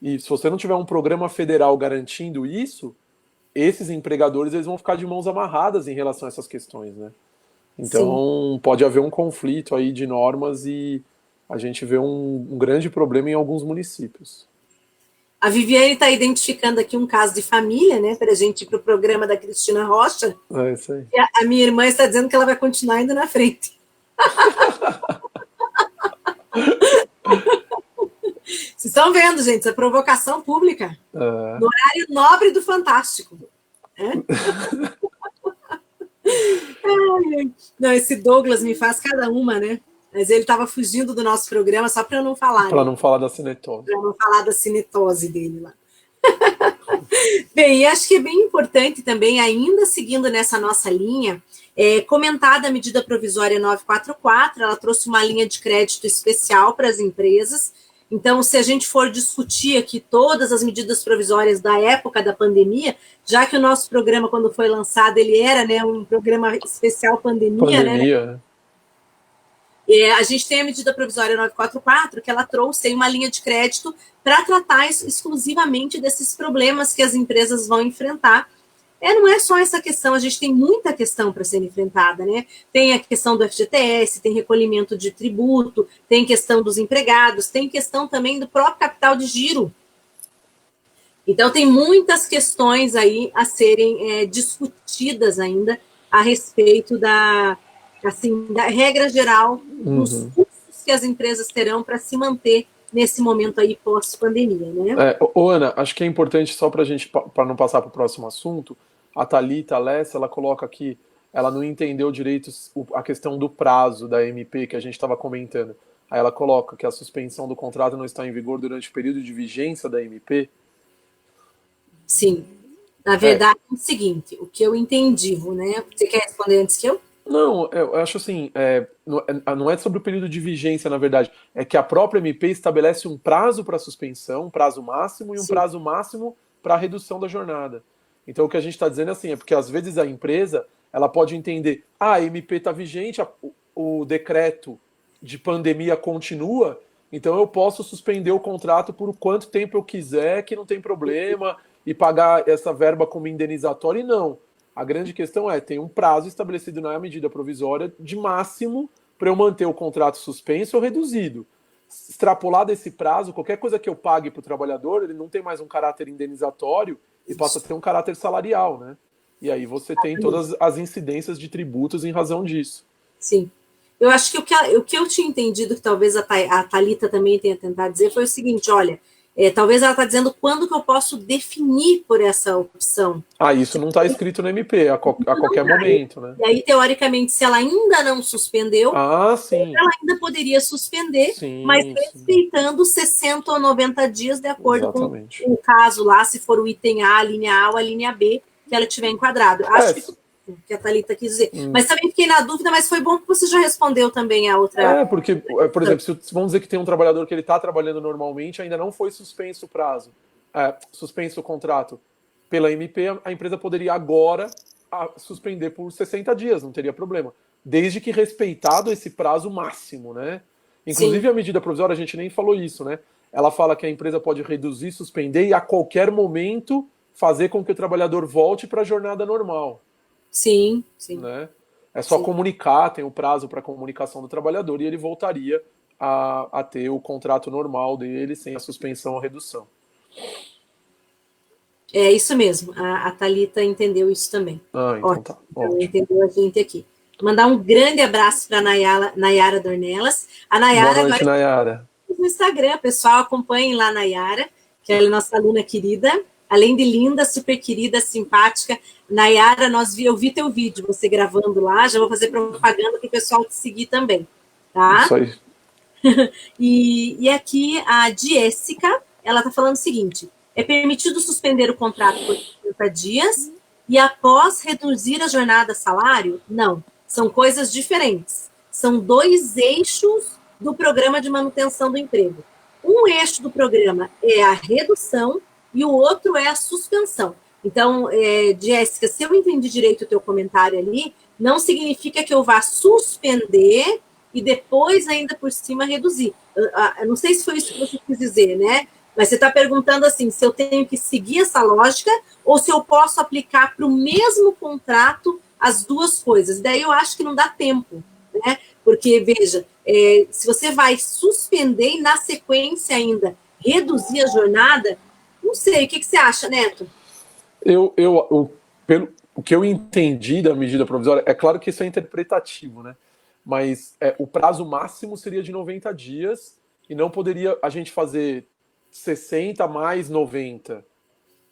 e se você não tiver um programa federal garantindo isso, esses empregadores eles vão ficar de mãos amarradas em relação a essas questões, né? Então, pode haver um conflito aí de normas e a gente vê um grande problema em alguns municípios. A Viviane está identificando aqui um caso de família, né, para a gente ir para o programa da Cristina Rocha. É isso aí. E a minha irmã está dizendo que ela vai continuar indo na frente. Vocês estão vendo, gente, essa provocação pública no horário nobre do Fantástico. Não, esse Douglas me faz cada uma, né? Mas ele estava fugindo do nosso programa só para não falar. Para não falar da cinetose. Para não falar da cinetose dele lá. Bem, e acho que é bem importante também, ainda seguindo nessa nossa linha, comentar da medida provisória 944, ela trouxe uma linha de crédito especial para as empresas. Então, se a gente for discutir aqui todas as medidas provisórias da época da pandemia, já que o nosso programa, quando foi lançado, ele era, né, um programa especial pandemia, né? A gente tem a medida provisória 944, que ela trouxe aí uma linha de crédito para tratar exclusivamente desses problemas que as empresas vão enfrentar. Não é só essa questão, a gente tem muita questão para ser enfrentada, né? Tem a questão do FGTS, tem recolhimento de tributo, tem questão dos empregados, tem questão também do próprio capital de giro. Então, tem muitas questões aí a serem discutidas ainda a respeito assim, da regra geral dos custos que as empresas terão para se manter nesse momento aí pós-pandemia, né? Ana, acho que é importante só para a gente, para não passar para o próximo assunto, a Thalita Alessa, ela coloca aqui, ela não entendeu direito a questão do prazo da MP que a gente estava comentando. Aí ela coloca que a suspensão do contrato não está em vigor durante o período de vigência da MP. Sim. Na verdade, é o seguinte, o que eu entendi, né? Você quer responder antes que eu? Não, eu acho assim, não é sobre o período de vigência, na verdade, é que a própria MP estabelece um prazo para suspensão, um prazo máximo e um Sim. prazo máximo para redução da jornada. Então o que a gente está dizendo é assim, é porque às vezes a empresa ela pode entender, a MP está vigente, o decreto de pandemia continua, então eu posso suspender o contrato por quanto tempo eu quiser, que não tem problema, e pagar essa verba como indenizatória, e não. A grande questão tem um prazo estabelecido na medida provisória de máximo para eu manter o contrato suspenso ou reduzido. Extrapolado esse prazo, qualquer coisa que eu pague para o trabalhador, ele não tem mais um caráter indenizatório e passa a ter um caráter salarial, né? E aí você tem todas as incidências de tributos em razão disso. Sim. Eu acho que o que eu tinha entendido, que talvez a Thalita também tenha tentado dizer, foi o seguinte, olha, talvez ela está dizendo quando que eu posso definir por essa opção. Isso não está escrito no MP a qualquer momento, né? E aí, teoricamente, se ela ainda não suspendeu, sim. ela ainda poderia suspender, sim, mas respeitando 60 ou 90 dias, de acordo Exatamente. com o caso lá, se for o item A, a linha A ou a linha B, que ela tiver enquadrado. Acho que a Thalita quis dizer. Mas também fiquei na dúvida, mas foi bom que você já respondeu também a outra. Porque, por exemplo, se vamos dizer que tem um trabalhador que ele está trabalhando normalmente, ainda não foi suspenso o prazo, suspenso o contrato pela MP, a empresa poderia agora suspender por 60 dias, não teria problema. Desde que respeitado esse prazo máximo, né? Inclusive, sim, a medida provisória, a gente nem falou isso, né? Ela fala que a empresa pode reduzir, suspender e a qualquer momento fazer com que o trabalhador volte para a jornada normal. Sim, sim. Né? É só comunicar, tem um prazo para comunicação do trabalhador e ele voltaria a ter o contrato normal dele, sem a suspensão ou redução. É isso mesmo, a Thalita entendeu isso também. Então tá. Ela entendeu a gente aqui. Mandar um grande abraço para a Nayara Dornelas. A Nayara, boa noite, Nayara. No Instagram, pessoal, acompanhem lá a Nayara, que ela é nossa aluna querida. Além de linda, super querida, simpática. Nayara, eu vi teu vídeo, você gravando lá, já vou fazer propaganda para o pessoal te seguir também, tá? Isso aí. E aqui a Jéssica, ela está falando o seguinte, é permitido suspender o contrato por 30 dias e após reduzir a jornada salário? Não, são coisas diferentes. São 2 eixos do programa de manutenção do emprego. Um eixo do programa é a redução e o outro é a suspensão. Então, Jéssica, se eu entendi direito o teu comentário ali, não significa que eu vá suspender e depois ainda por cima reduzir. Eu não sei se foi isso que você quis dizer, né? Mas você está perguntando assim, se eu tenho que seguir essa lógica ou se eu posso aplicar para o mesmo contrato as duas coisas. Daí eu acho que não dá tempo, né? Porque, veja, se você vai suspender e na sequência ainda reduzir a jornada, não sei, o que você acha, Neto? Pelo o que eu entendi da medida provisória, é claro que isso é interpretativo, né? Mas o prazo máximo seria de 90 dias e não poderia a gente fazer 60 mais 90.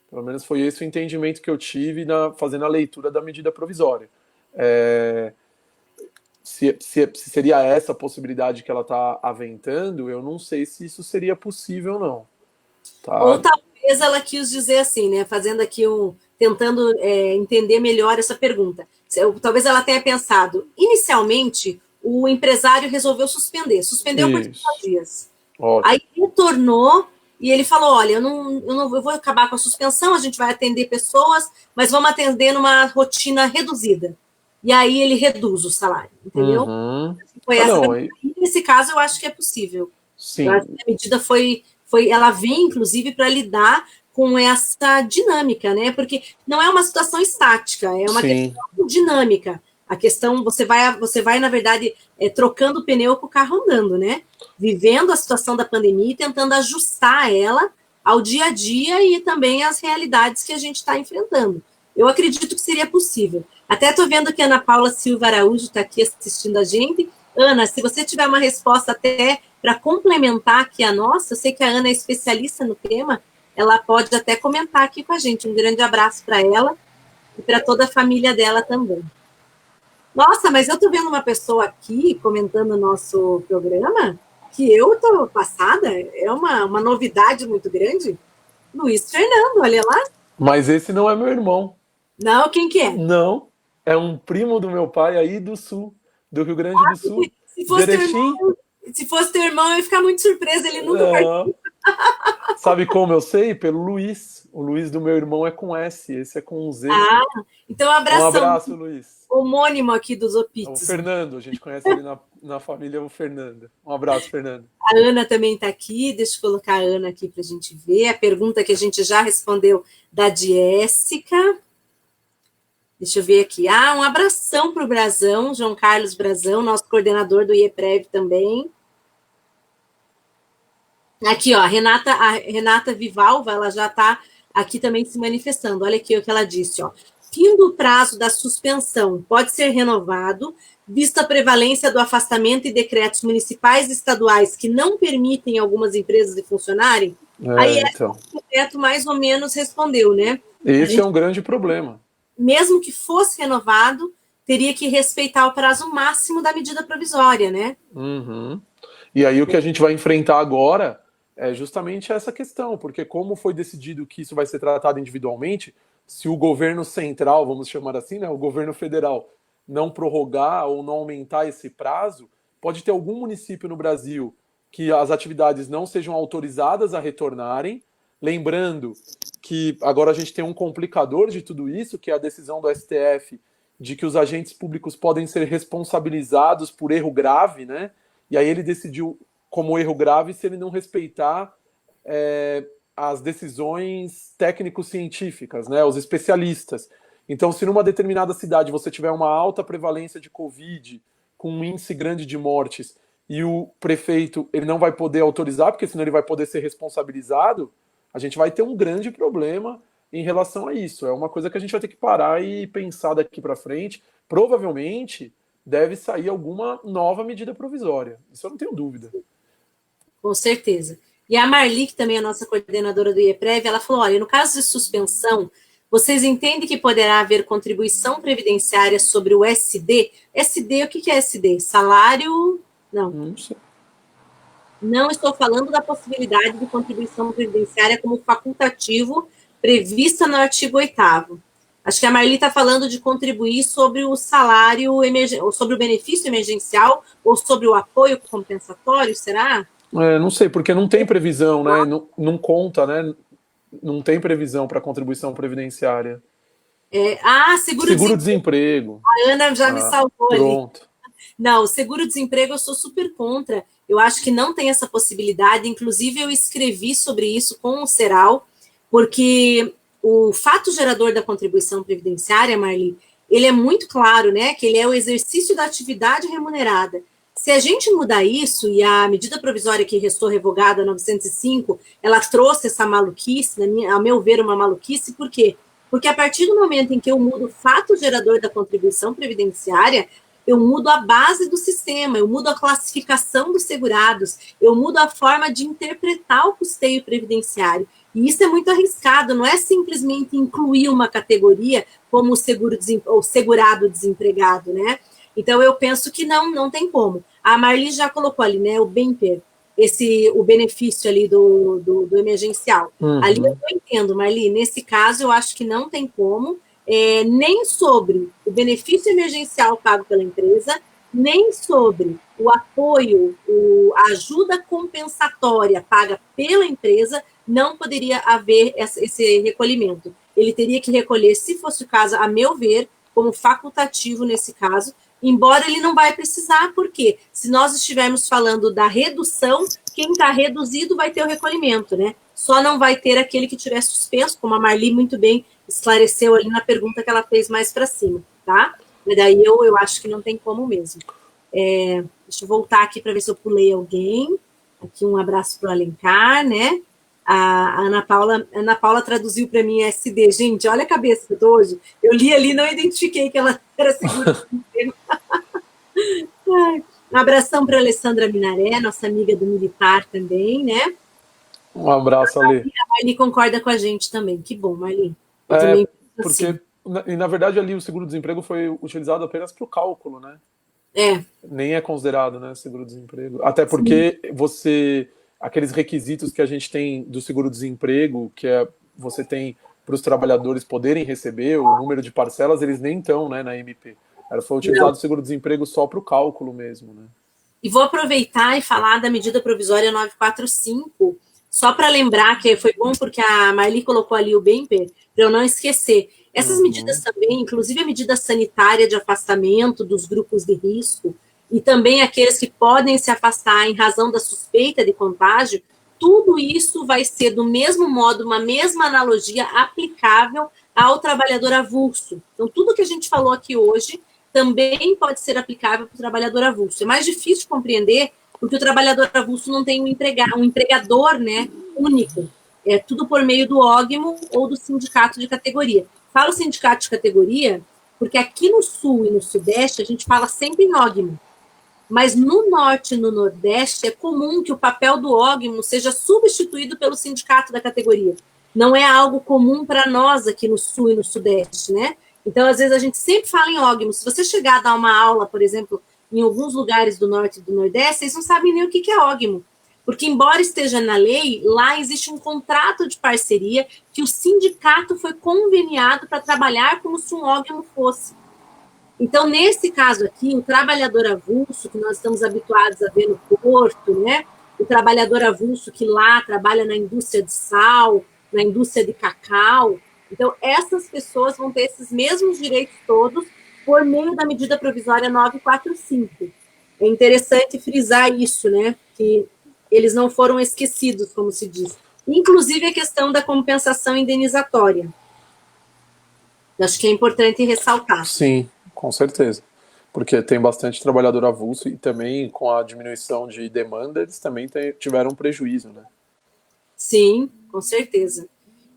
Pelo menos foi esse o entendimento que eu tive fazendo a leitura da medida provisória. Se seria essa a possibilidade que ela está aventando, eu não sei se isso seria possível, não. Tá? Ou talvez ela quis dizer assim, né? Fazendo aqui tentando entender melhor essa pergunta. Talvez ela tenha pensado, inicialmente, o empresário resolveu suspendeu por 30 dias. Ótimo. Aí retornou e ele falou, olha, eu vou acabar com a suspensão, a gente vai atender pessoas, mas vamos atender numa rotina reduzida. E aí ele reduz o salário, entendeu? Foi nesse caso, eu acho que é possível. Sim. Eu acho que a medida ela vem, inclusive, para lidar com essa dinâmica, né? Porque não é uma situação estática, é uma questão dinâmica. A questão, você vai na verdade, trocando o pneu com o carro andando, né? Vivendo a situação da pandemia e tentando ajustar ela ao dia a dia e também às realidades que a gente está enfrentando. Eu acredito que seria possível. Até estou vendo que a Ana Paula Silva Araújo está aqui assistindo a gente. Ana, se você tiver uma resposta até para complementar aqui a nossa, eu sei que a Ana é especialista no tema, ela pode até comentar aqui com a gente. Um grande abraço para ela e para toda a família dela também. Nossa, mas eu estou vendo uma pessoa aqui comentando o nosso programa que eu estou passada, é uma novidade muito grande. Luiz Fernando, olha lá. Mas esse não é meu irmão. Não, quem que é? Não, é um primo do meu pai aí do sul, do Rio Grande do Sul. Se fosse de Erechim. teu irmão, eu ia ficar muito surpresa, ele nunca participou. Sabe como eu sei? Pelo Luiz. O Luiz do meu irmão é com S, esse é com Z. Ah, então um abração. Um abraço, Luiz. Homônimo aqui dos Opitos. O Fernando, a gente conhece ele na família, o Fernando. Um abraço, Fernando. A Ana também está aqui, deixa eu colocar a Ana aqui para a gente ver. A pergunta que a gente já respondeu da Jéssica. Deixa eu ver aqui. Um abração para o Brazão, João Carlos Brazão, nosso coordenador do IEPREV também. Aqui, ó, a Renata Vivalva, ela já está aqui também se manifestando. Olha aqui o que ela disse, ó. Fim do prazo da suspensão pode ser renovado, vista a prevalência do afastamento e decretos municipais e estaduais que não permitem algumas empresas de funcionarem. Aí então. O decreto mais ou menos respondeu, né? Esse é um grande problema. Mesmo que fosse renovado, teria que respeitar o prazo máximo da medida provisória, né? Uhum. E aí o que a gente vai enfrentar agora é justamente essa questão, porque como foi decidido que isso vai ser tratado individualmente, se o governo central, vamos chamar assim, né, o governo federal, não prorrogar ou não aumentar esse prazo, pode ter algum município no Brasil que as atividades não sejam autorizadas a retornarem, lembrando que agora a gente tem um complicador de tudo isso, que é a decisão do STF de que os agentes públicos podem ser responsabilizados por erro grave, né? E aí ele decidiu como erro grave se ele não respeitar as decisões técnico-científicas, né? Os especialistas. Então, se numa determinada cidade você tiver uma alta prevalência de Covid, com um índice grande de mortes, e o prefeito ele não vai poder autorizar, porque senão ele vai poder ser responsabilizado, a gente vai ter um grande problema em relação a isso. É uma coisa que a gente vai ter que parar e pensar daqui para frente. Provavelmente deve sair alguma nova medida provisória. Isso eu não tenho dúvida. Com certeza. E a Marli, que também é a nossa coordenadora do IEPREV, ela falou, olha, no caso de suspensão, vocês entendem que poderá haver contribuição previdenciária sobre o SD? SD, o que é SD? Salário? Não sei. Não estou falando da possibilidade de contribuição previdenciária como facultativo prevista no artigo 8º. Acho que a Marli está falando de contribuir sobre o salário, ou sobre o benefício emergencial, ou sobre o apoio compensatório, será? Não sei, porque não tem previsão, né? Não conta, né? Não tem previsão para contribuição previdenciária. Seguro-desemprego. A Ana já me salvou pronto. Ali. Não, o seguro-desemprego eu sou super contra. Eu acho que não tem essa possibilidade. Inclusive, eu escrevi sobre isso com o Ceral, porque o fato gerador da contribuição previdenciária, Marli, ele é muito claro, né? Que ele é o exercício da atividade remunerada. Se a gente mudar isso, e a medida provisória que restou revogada, 905, ela trouxe essa maluquice, ao meu ver, uma maluquice, por quê? Porque a partir do momento em que eu mudo o fato gerador da contribuição previdenciária, eu mudo a base do sistema, eu mudo a classificação dos segurados, eu mudo a forma de interpretar o custeio previdenciário. E isso é muito arriscado, não é simplesmente incluir uma categoria como o segurado desempregado, né? Então, eu penso que não tem como. A Marli já colocou ali, né, o BEMPER, o benefício ali do emergencial. Uhum. Ali eu entendo, Marli, nesse caso eu acho que não tem como, nem sobre o benefício emergencial pago pela empresa, nem sobre o apoio, a ajuda compensatória paga pela empresa, não poderia haver esse recolhimento. Ele teria que recolher, se fosse o caso, a meu ver, como facultativo nesse caso, embora ele não vai precisar, porque se nós estivermos falando da redução, quem está reduzido vai ter o recolhimento, né? Só não vai ter aquele que tiver suspenso, como a Marli muito bem esclareceu ali na pergunta que ela fez mais para cima, tá? E daí eu acho que não tem como mesmo. Deixa eu voltar aqui para ver se eu pulei alguém. Aqui um abraço para o Alencar, né? A Ana Paula traduziu para mim SD. Gente, olha a cabeça que eu tô hoje. Eu li ali e não identifiquei que ela era seguro-desemprego. Um abração para a Alessandra Minaré, nossa amiga do militar também, né? Um abraço, Ali. A Marli concorda com a gente também. Que bom, Marli. Eu É, também porque, assim. na verdade, ali o seguro-desemprego foi utilizado apenas para o cálculo, né? É, Nem é considerado, né, seguro-desemprego. Até sim. porque aqueles requisitos que a gente tem do seguro-desemprego, que é você tem para os trabalhadores poderem receber o número de parcelas, eles nem estão, né, na MP. Foi Não. utilizado o seguro-desemprego só para o cálculo mesmo, né? E vou aproveitar e falar da medida provisória 945, só para lembrar que foi bom porque a Marli colocou ali o bemper, para eu não esquecer. Essas medidas Uhum. também, inclusive a medida sanitária de afastamento dos grupos de risco, e também aqueles que podem se afastar em razão da suspeita de contágio, tudo isso vai ser do mesmo modo, uma mesma analogia aplicável ao trabalhador avulso. Então, tudo que a gente falou aqui hoje também pode ser aplicável para o trabalhador avulso. É mais difícil de compreender porque o trabalhador avulso não tem um empregador, né, único. É tudo por meio do ógmo ou do sindicato de categoria. Falo sindicato de categoria porque aqui no Sul e no Sudeste a gente fala sempre em ógmo. Mas no Norte e no Nordeste é comum que o papel do ógmo seja substituído pelo sindicato da categoria. Não é algo comum para nós aqui no Sul e no Sudeste, né? Então, às vezes, a gente sempre fala em ógmo. Se você chegar a dar uma aula, por exemplo, em alguns lugares do Norte e do Nordeste, vocês não sabem nem o que é ógmo. Porque, embora esteja na lei, lá existe um contrato de parceria que o sindicato foi conveniado para trabalhar como se um ógmo fosse. Então, nesse caso aqui, o trabalhador avulso, que nós estamos habituados a ver no porto, né? O trabalhador avulso que lá trabalha na indústria de sal, na indústria de cacau. Então, essas pessoas vão ter esses mesmos direitos todos por meio da medida provisória 945. É interessante frisar isso, né? Que eles não foram esquecidos, como se diz. Inclusive a questão da compensação indenizatória. Acho que é importante ressaltar. Sim, com certeza. Porque tem bastante trabalhador avulso e também com a diminuição de demanda, eles também tiveram um prejuízo, né? Sim, com certeza.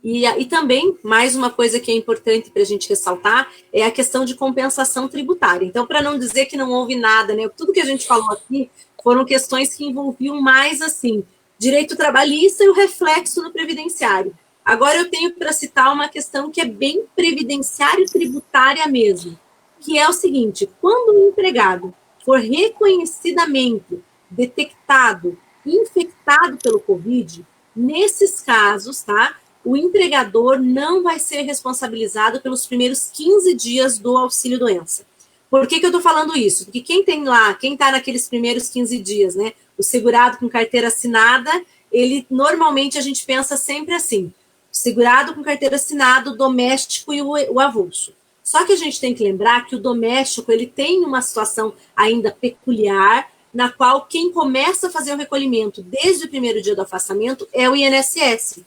E também, mais uma coisa que é importante para a gente ressaltar, é a questão de compensação tributária. Então, para não dizer que não houve nada, né? Tudo que a gente falou aqui foram questões que envolviam mais, assim, direito trabalhista e o reflexo no previdenciário. Agora eu tenho para citar uma questão que é bem previdenciário tributária mesmo, que é o seguinte, quando o empregado for reconhecidamente detectado, infectado pelo Covid, nesses casos, tá? O empregador não vai ser responsabilizado pelos primeiros 15 dias do auxílio-doença. Por que eu estou falando isso? Porque quem tem lá, quem está naqueles primeiros 15 dias, né? O segurado com carteira assinada, ele normalmente a gente pensa sempre assim: segurado com carteira assinada, o doméstico e o avulso. Só que a gente tem que lembrar que o doméstico ele tem uma situação ainda peculiar, na qual quem começa a fazer o recolhimento desde o primeiro dia do afastamento é o INSS.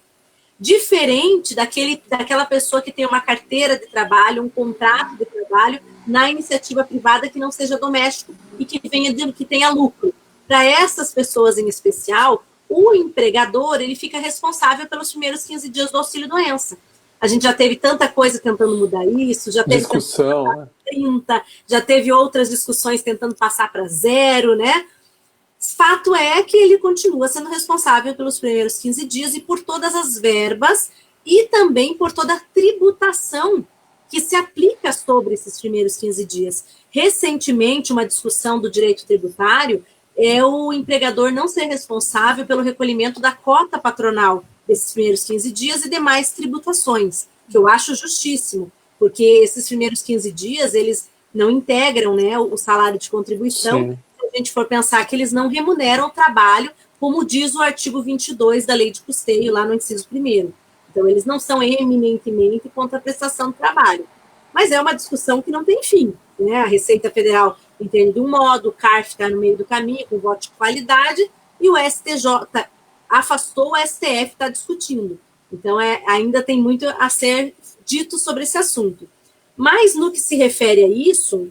Diferente daquela pessoa que tem uma carteira de trabalho, um contrato de trabalho na iniciativa privada que não seja doméstico e que tenha lucro. Para essas pessoas em especial, o empregador ele fica responsável pelos primeiros 15 dias do auxílio-doença. A gente já teve tanta coisa tentando mudar isso, já teve Discussão, né? 30, já teve outras discussões tentando passar para zero, né? Fato é que ele continua sendo responsável pelos primeiros 15 dias e por todas as verbas e também por toda a tributação que se aplica sobre esses primeiros 15 dias. Recentemente, uma discussão do direito tributário é o empregador não ser responsável pelo recolhimento da cota patronal desses primeiros 15 dias e demais tributações, que eu acho justíssimo, porque esses primeiros 15 dias, eles não integram, né, o salário de contribuição. Sim. Se a gente for pensar que eles não remuneram o trabalho, como diz o artigo 22 da Lei de Custeio, lá no inciso 1º. Então, eles não são eminentemente contra a prestação do trabalho. Mas é uma discussão que não tem fim, né? A Receita Federal entende de um modo, o CARF está no meio do caminho, com voto de qualidade, e o STJ afastou, o STF está discutindo. Então, ainda tem muito a ser dito sobre esse assunto. Mas, no que se refere a isso,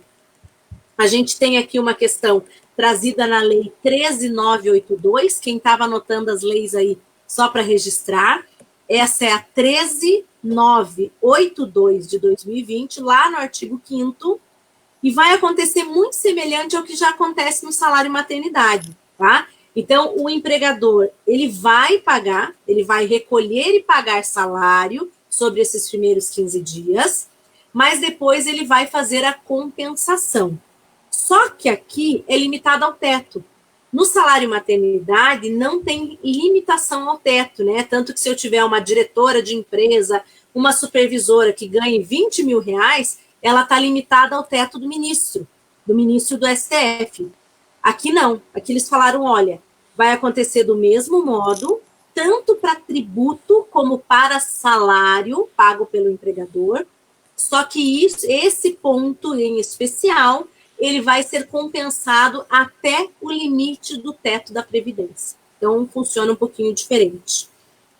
a gente tem aqui uma questão trazida na Lei 13.982, quem estava anotando as leis aí só para registrar. Essa é a 13982 de 2020, lá no artigo 5º, e vai acontecer muito semelhante ao que já acontece no salário maternidade, tá? Então, o empregador, ele vai pagar, ele vai recolher e pagar salário sobre esses primeiros 15 dias, mas depois ele vai fazer a compensação. Só que aqui é limitado ao teto. No salário maternidade, não tem limitação ao teto, né? Tanto que se eu tiver uma diretora de empresa, uma supervisora que ganhe 20 mil reais, ela está limitada ao teto do ministro do STF. Aqui não. Aqui eles falaram, olha, vai acontecer do mesmo modo, tanto para tributo como para salário pago pelo empregador, só que esse ponto em especial, ele vai ser compensado até o limite do teto da Previdência. Então, funciona um pouquinho diferente.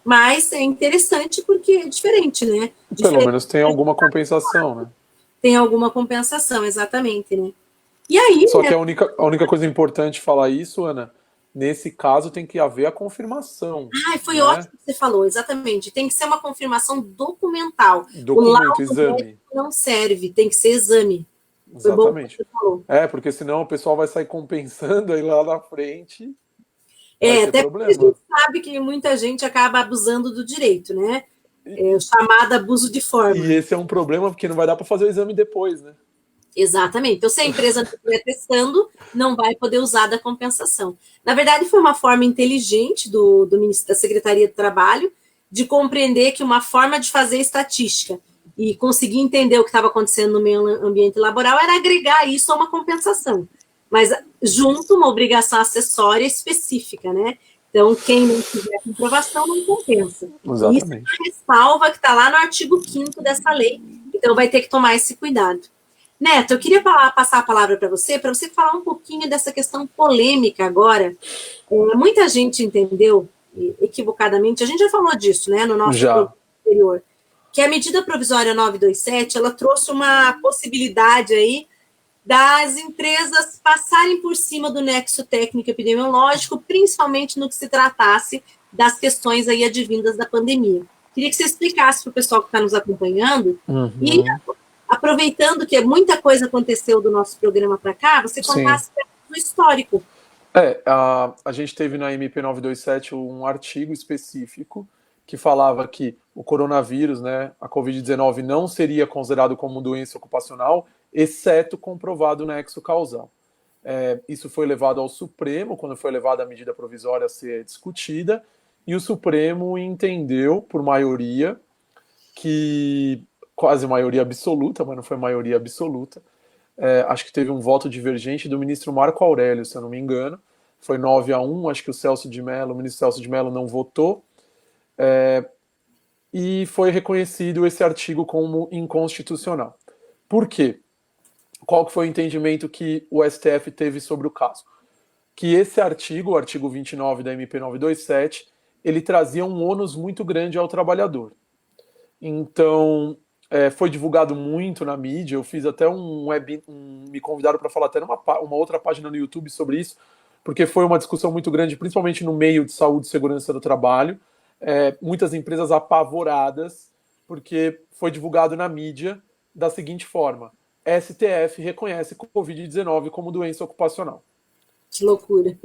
Mas é interessante porque é diferente, né? Pelo menos tem alguma compensação, né? Tem alguma compensação, exatamente, né? E aí, Só né? que a única coisa importante falar isso, Ana, nesse caso tem que haver a confirmação. Foi né? ótimo que você falou, exatamente. Tem que ser uma confirmação documental. Documento, o laudo exame. não serve, tem que ser exame. Foi bom que Exatamente. você falou. Porque senão o pessoal vai sair compensando aí lá na frente. Vai ter Até problema. porque a gente sabe que muita gente acaba abusando do direito, né? O chamado abuso de forma. E esse é um problema porque não vai dar para fazer o exame depois, né? Exatamente. Então, se a empresa não estiver testando, não vai poder usar da compensação. Na verdade, foi uma forma inteligente do ministro da Secretaria do Trabalho de compreender que uma forma de fazer estatística e conseguir entender o que estava acontecendo no meio ambiente laboral era agregar isso a uma compensação. Mas, junto, uma obrigação acessória específica, né? Então, quem não tiver comprovação não compensa. Exatamente. Isso é uma ressalva que está lá no artigo 5º dessa lei. Então, vai ter que tomar esse cuidado. Neto, eu queria passar a palavra para você falar um pouquinho dessa questão polêmica agora. Muita gente entendeu, equivocadamente, a gente já falou disso, né, no nosso programa anterior, que a medida provisória 927, ela trouxe uma possibilidade aí das empresas passarem por cima do nexo técnico epidemiológico, principalmente no que se tratasse das questões aí advindas da pandemia. Queria que você explicasse para o pessoal que está nos acompanhando e aproveitando que muita coisa aconteceu do nosso programa para cá, você contasse o histórico. A gente teve na MP 927 um artigo específico que falava que o coronavírus, né, a Covid-19, não seria considerado como doença ocupacional, exceto comprovado nexo causal. Isso foi levado ao Supremo, quando foi levada a medida provisória a ser discutida, e o Supremo entendeu, por maioria, que quase maioria absoluta, mas não foi maioria absoluta. Acho que teve um voto divergente do ministro Marco Aurélio, se eu não me engano. Foi 9-1, acho que o ministro Celso de Mello não votou. E foi reconhecido esse artigo como inconstitucional. Por quê? Qual que foi o entendimento que o STF teve sobre o caso? Que esse artigo, o artigo 29 da MP 927, ele trazia um ônus muito grande ao trabalhador. Então, foi divulgado muito na mídia, eu fiz até me convidaram para falar até numa outra página no YouTube sobre isso, porque foi uma discussão muito grande, principalmente no meio de saúde e segurança do trabalho, muitas empresas apavoradas, porque foi divulgado na mídia da seguinte forma: STF reconhece Covid-19 como doença ocupacional. Que loucura.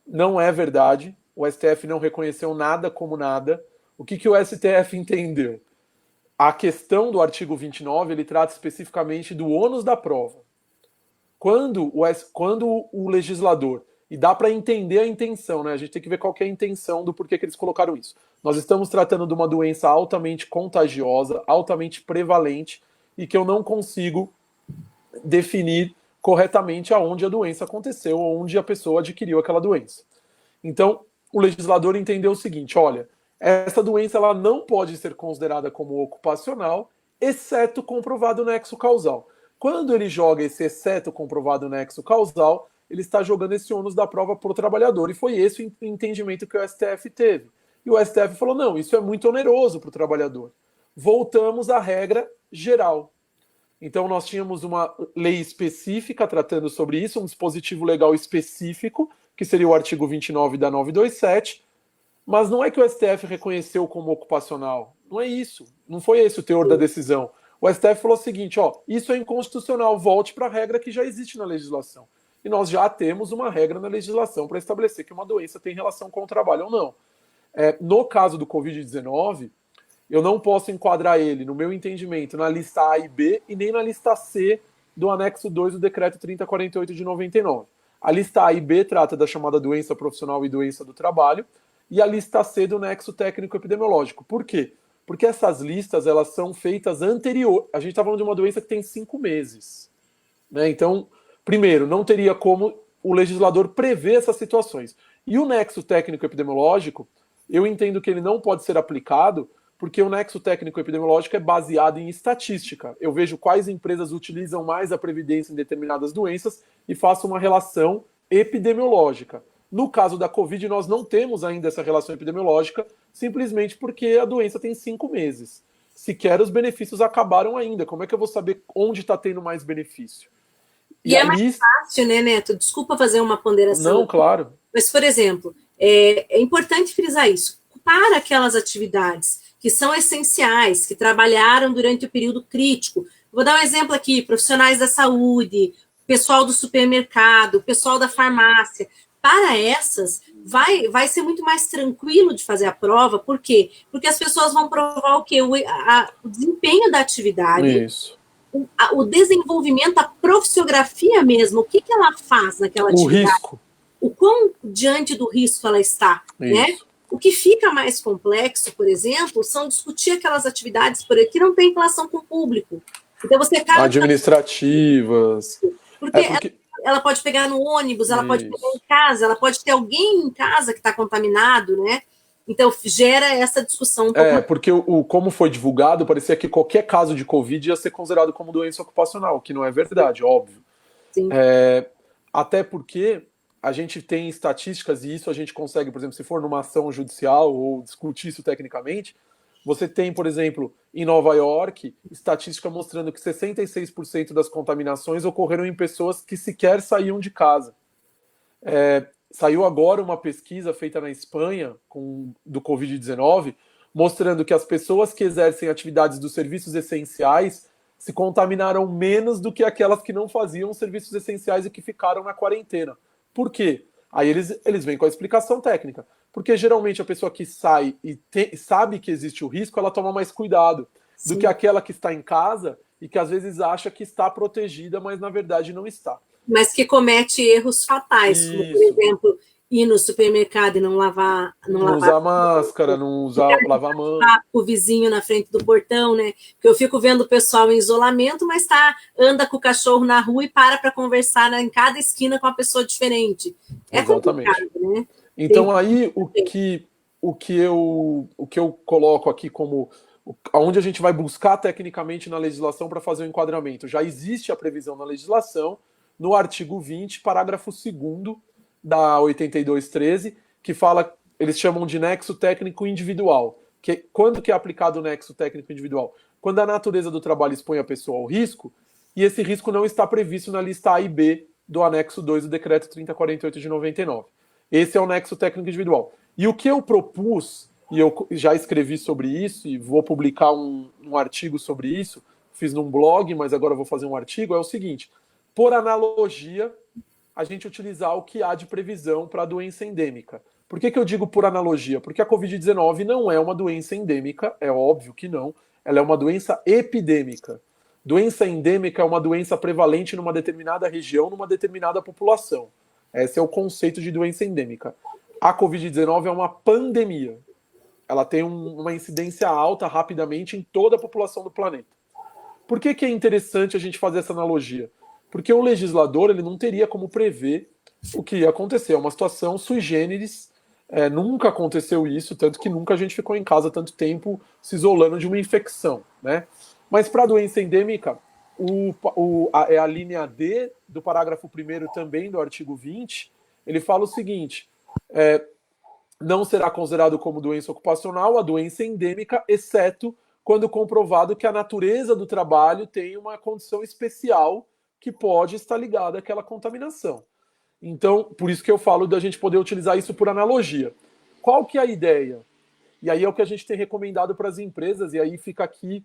Não é verdade, o STF não reconheceu nada como nada. O que o STF entendeu? A questão do artigo 29, ele trata especificamente do ônus da prova. Quando o legislador, e dá para entender a intenção, né? A gente tem que ver qual que é a intenção do porquê que eles colocaram isso. Nós estamos tratando de uma doença altamente contagiosa, altamente prevalente, e que eu não consigo definir corretamente aonde a doença aconteceu, onde a pessoa adquiriu aquela doença. Então, o legislador entendeu o seguinte: olha, essa doença ela não pode ser considerada como ocupacional, exceto comprovado nexo causal. Quando ele joga esse exceto comprovado nexo causal, ele está jogando esse ônus da prova para o trabalhador. E foi esse o entendimento que o STF teve. E o STF falou: não, isso é muito oneroso para o trabalhador. Voltamos à regra geral. Então, nós tínhamos uma lei específica tratando sobre isso, um dispositivo legal específico, que seria o artigo 29 da 927. Mas não é que o STF reconheceu como ocupacional. Não é isso. Não foi esse o teor da decisão. O STF falou o seguinte, ó, isso é inconstitucional, volte para a regra que já existe na legislação. E nós já temos uma regra na legislação para estabelecer que uma doença tem relação com o trabalho ou não. No caso do Covid-19, eu não posso enquadrar ele, no meu entendimento, na lista A e B e nem na lista C do anexo 2 do decreto 3048 de 99. A lista A e B trata da chamada doença profissional e doença do trabalho, e a lista C do nexo técnico epidemiológico. Por quê? Porque essas listas elas são feitas anterior. A gente está falando de uma doença que tem 5 meses. Né? Então, primeiro, não teria como o legislador prever essas situações. E o nexo técnico epidemiológico, eu entendo que ele não pode ser aplicado porque o nexo técnico epidemiológico é baseado em estatística. Eu vejo quais empresas utilizam mais a previdência em determinadas doenças e faço uma relação epidemiológica. No caso da Covid, nós não temos ainda essa relação epidemiológica, simplesmente porque a doença tem 5 meses. Sequer os benefícios acabaram ainda. Como é que eu vou saber onde está tendo mais benefício? E é mais fácil, né, Neto? Desculpa fazer uma ponderação. Não, claro. Mas, por exemplo, é importante frisar isso. Para aquelas atividades que são essenciais, que trabalharam durante o período crítico. Vou dar um exemplo aqui, profissionais da saúde, pessoal do supermercado, pessoal da farmácia. Para essas, vai ser muito mais tranquilo de fazer a prova. Por quê? Porque as pessoas vão provar o quê? O desempenho da atividade. Isso. O desenvolvimento, a profissiografia mesmo, o que ela faz naquela atividade. O risco. O quão diante do risco ela está, né? O que fica mais complexo, por exemplo, são discutir aquelas atividades que não têm relação com o público. Então você acaba... Administrativas. Porque ela pode pegar no ônibus, ela pode pegar em casa, ela pode ter alguém em casa que está contaminado, né? Então gera essa discussão. Porque como foi divulgado, parecia que qualquer caso de Covid ia ser considerado como doença ocupacional, que não é verdade, óbvio. Sim. Até porque a gente tem estatísticas, e isso a gente consegue, por exemplo, se for numa ação judicial ou discutir isso tecnicamente, você tem, por exemplo, em Nova York, estatística mostrando que 66% das contaminações ocorreram em pessoas que sequer saíam de casa. Saiu agora uma pesquisa feita na Espanha do Covid-19, mostrando que as pessoas que exercem atividades dos serviços essenciais se contaminaram menos do que aquelas que não faziam serviços essenciais e que ficaram na quarentena. Por quê? Aí eles vêm com a explicação técnica. Porque geralmente a pessoa que sai e sabe que existe o risco, ela toma mais cuidado do que aquela que está em casa e que às vezes acha que está protegida, mas na verdade não está. Mas que comete erros fatais, como por exemplo, ir no supermercado e não lavar usar máscara, não lavar a mão. O vizinho na frente do portão, né? Porque eu fico vendo o pessoal em isolamento, mas anda com o cachorro na rua e para conversar em cada esquina com uma pessoa diferente. É complicado, né? Então aí o que eu coloco aqui como aonde a gente vai buscar tecnicamente na legislação para fazer o enquadramento. Já existe a previsão na legislação no artigo 20, parágrafo 2º da 8213, que fala, eles chamam de nexo técnico individual. Quando que é aplicado o nexo técnico individual? Quando a natureza do trabalho expõe a pessoa ao risco, e esse risco não está previsto na lista A e B do anexo 2 do decreto 3048 de 99. Esse é o nexo técnico individual. E o que eu propus, e eu já escrevi sobre isso, e vou publicar um artigo sobre isso, fiz num blog, mas agora vou fazer um artigo, é o seguinte: por analogia, a gente utilizar o que há de previsão para a doença endêmica. Por que eu digo por analogia? Porque a Covid-19 não é uma doença endêmica, é óbvio que não, ela é uma doença epidêmica. Doença endêmica é uma doença prevalente numa determinada região, numa determinada população. Esse é o conceito de doença endêmica. A Covid-19 é uma pandemia. Ela tem uma incidência alta rapidamente em toda a população do planeta. Por que é interessante a gente fazer essa analogia? Porque o legislador ele não teria como prever o que ia acontecer. É uma situação sui generis, nunca aconteceu isso, tanto que nunca a gente ficou em casa tanto tempo se isolando de uma infecção. Né? Mas para a doença endêmica, é a linha D do parágrafo 1º também do artigo 20, ele fala o seguinte: não será considerado como doença ocupacional a doença endêmica, exceto quando comprovado que a natureza do trabalho tem uma condição especial que pode estar ligada àquela contaminação. Então, por isso que eu falo da gente poder utilizar isso por analogia. qual que é a ideia? E aí é o que a gente tem recomendado para as empresas, e aí fica aqui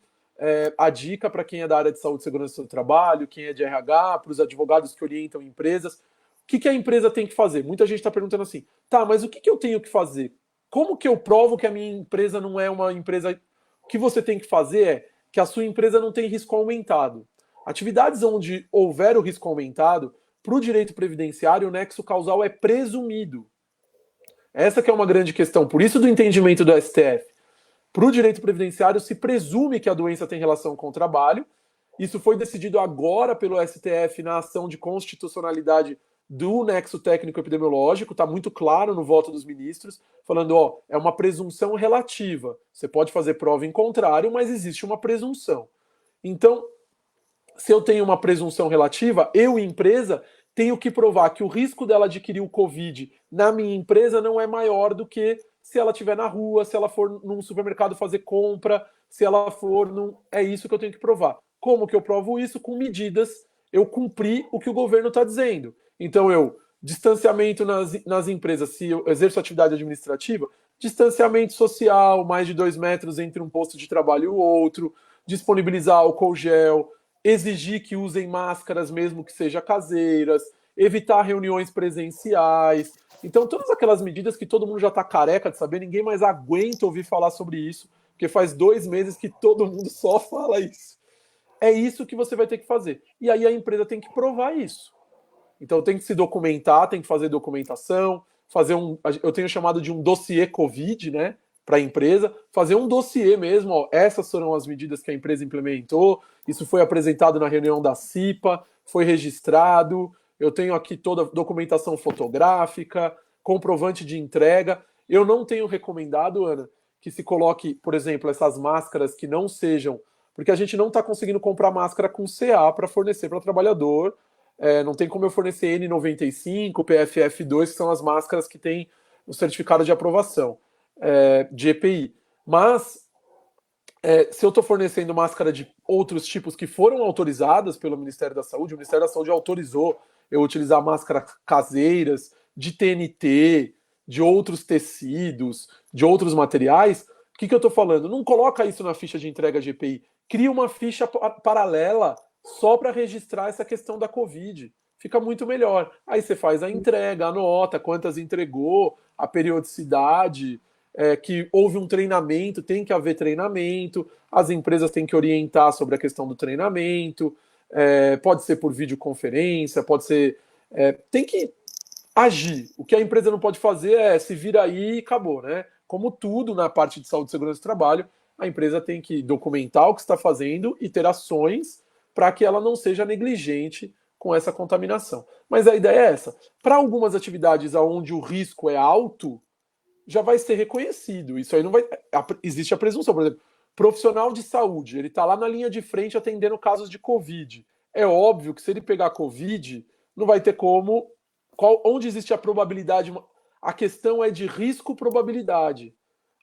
a dica para quem é da área de saúde e segurança do trabalho, quem é de RH, para os advogados que orientam empresas. O que a empresa tem que fazer? Muita gente está perguntando assim, tá, mas o que eu tenho que fazer? Como que eu provo que a minha empresa não é uma empresa... O que você tem que fazer é que a sua empresa não tem risco aumentado. Atividades onde houver o risco aumentado, para o direito previdenciário, o nexo causal é presumido. Essa que é uma grande questão. Por isso do entendimento do STF. Para o direito previdenciário, se presume que a doença tem relação com o trabalho. Isso foi decidido agora pelo STF na ação de constitucionalidade do nexo técnico epidemiológico. Está muito claro no voto dos ministros, falando, ó, é uma presunção relativa. Você pode fazer prova em contrário, mas existe uma presunção. Então, se eu tenho uma presunção relativa, eu, empresa, tenho que provar que o risco dela adquirir o Covid na minha empresa não é maior do que se ela estiver na rua, se ela for num supermercado fazer compra, se ela for num... É isso que eu tenho que provar. Como que eu provo isso? Com medidas. Eu cumpri o que o governo está dizendo. Então, distanciamento nas empresas, se eu exerço atividade administrativa, distanciamento social, mais de 2 metros entre um posto de trabalho e o outro, disponibilizar álcool gel, exigir que usem máscaras mesmo que sejam caseiras, evitar reuniões presenciais. Então, todas aquelas medidas que todo mundo já está careca de saber, ninguém mais aguenta ouvir falar sobre isso, porque faz 2 meses que todo mundo só fala isso. É isso que você vai ter que fazer. E aí a empresa tem que provar isso. Então tem que se documentar, tem que fazer documentação, eu tenho chamado de um dossiê Covid, né, para a empresa, fazer um dossiê mesmo, ó, essas foram as medidas que a empresa implementou, isso foi apresentado na reunião da CIPA, foi registrado, eu tenho aqui toda a documentação fotográfica, comprovante de entrega. Eu não tenho recomendado, Ana, que se coloque, por exemplo, essas máscaras que não sejam, porque a gente não está conseguindo comprar máscara com CA para fornecer para o trabalhador. Não tem como eu fornecer N95, PFF2, que são as máscaras que têm o certificado de aprovação de EPI. Mas, se eu estou fornecendo máscara de outros tipos que foram autorizadas pelo Ministério da Saúde, o Ministério da Saúde autorizou eu utilizar máscaras caseiras, de TNT, de outros tecidos, de outros materiais, o que eu estou falando? Não coloca isso na ficha de entrega de EPI. Cria uma ficha paralela só para registrar essa questão da Covid. Fica muito melhor. Aí você faz a entrega, anota quantas entregou, a periodicidade, que houve um treinamento, tem que haver treinamento, as empresas têm que orientar sobre a questão do treinamento, pode ser por videoconferência, pode ser... tem que agir. O que a empresa não pode fazer é se vira aí e acabou, né? Como tudo na parte de saúde e segurança do trabalho, a empresa tem que documentar o que está fazendo e ter ações para que ela não seja negligente com essa contaminação. Mas a ideia é essa. Para algumas atividades onde o risco é alto, já vai ser reconhecido. Isso aí não vai... Existe a presunção, por exemplo, profissional de saúde, ele está lá na linha de frente atendendo casos de Covid. É óbvio que se ele pegar Covid, não vai ter como... Onde existe a probabilidade? A questão é de risco-probabilidade.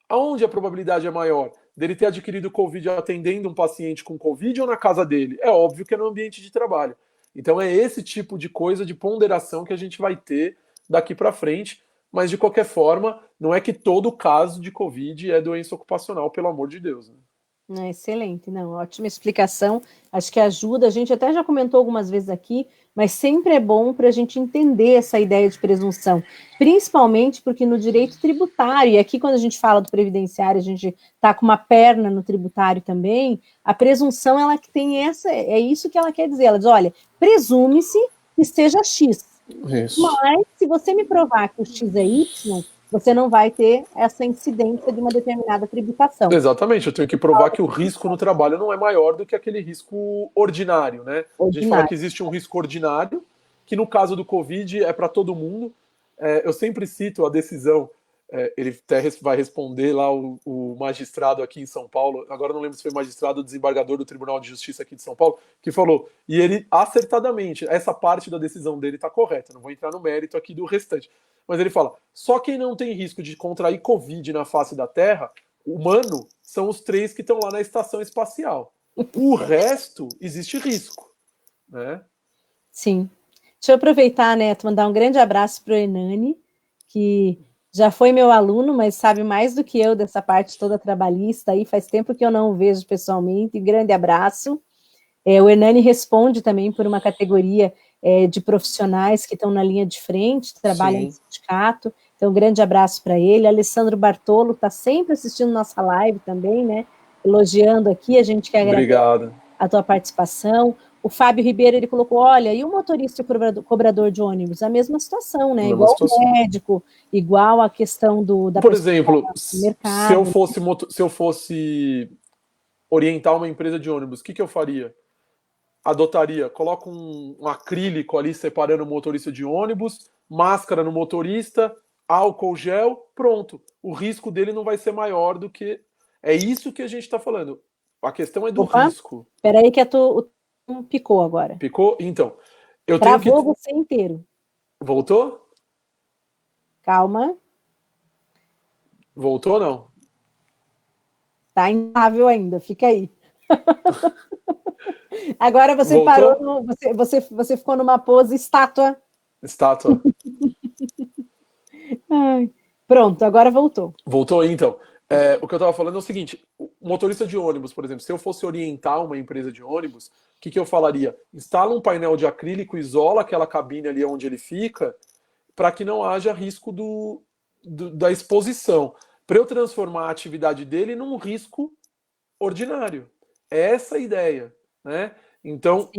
Aonde a probabilidade é maior? Dele ter adquirido Covid atendendo um paciente com Covid ou na casa dele? É óbvio que é no ambiente de trabalho. Então é esse tipo de coisa, de ponderação que a gente vai ter daqui para frente. Mas, de qualquer forma, não é que todo caso de Covid é doença ocupacional, pelo amor de Deus. Né? Excelente, não, ótima explicação. Acho que ajuda. A gente até já comentou algumas vezes aqui, mas sempre é bom para a gente entender essa ideia de presunção, principalmente porque no direito tributário, e aqui quando a gente fala do previdenciário, a gente está com uma perna no tributário também, a presunção, ela que tem é isso que ela quer dizer. Ela diz, olha, presume-se que seja X, isso. Mas se você me provar que o X é Y, você não vai ter essa incidência de uma determinada tributação. Exatamente, eu tenho que provar que o risco no trabalho não é maior do que aquele risco ordinário, né? A gente fala que existe um risco ordinário, que no caso do Covid é para todo mundo. Eu sempre cito a decisão, ele até vai responder lá o magistrado aqui em São Paulo, agora não lembro se foi magistrado ou desembargador do Tribunal de Justiça aqui de São Paulo, que falou, e ele acertadamente, essa parte da decisão dele está correta, não vou entrar no mérito aqui do restante, mas ele fala, só quem não tem risco de contrair Covid na face da Terra, humano, são os 3 que estão lá na estação espacial. O resto, existe risco. Né? Sim. Deixa eu aproveitar, Neto, mandar um grande abraço para o Hernani, que já foi meu aluno, mas sabe mais do que eu dessa parte toda trabalhista aí, faz tempo que eu não o vejo pessoalmente, grande abraço. O Hernani responde também por uma categoria de profissionais que estão na linha de frente, trabalham no sindicato, então um grande abraço para ele. Alessandro Bartolo está sempre assistindo nossa live também, né, elogiando aqui, a gente quer agradecer a tua participação. O Fábio Ribeiro, ele colocou, olha, e o motorista e o cobrador de ônibus? A mesma situação, né? Igual o médico, igual a questão da... Por exemplo, se eu fosse orientar uma empresa de ônibus, o que eu faria? Adotaria, coloca um acrílico ali separando o motorista de ônibus, máscara no motorista, álcool gel, pronto. O risco dele não vai ser maior do que... É isso que a gente está falando. A questão é do risco. Espera aí que o picou agora. Picou? Então. Travou você inteiro. Voltou? Calma. Voltou ou não? Tá instável ainda, fica aí. Agora você Voltou? Parou, você ficou numa pose estátua. Estátua. Ai, pronto, agora voltou. Voltou, então. O que eu estava falando é o seguinte, o motorista de ônibus, por exemplo, se eu fosse orientar uma empresa de ônibus, o que eu falaria? Instala um painel de acrílico, isola aquela cabine ali onde ele fica, para que não haja risco da exposição. Para eu transformar a atividade dele num risco ordinário. É essa a ideia, né? Então,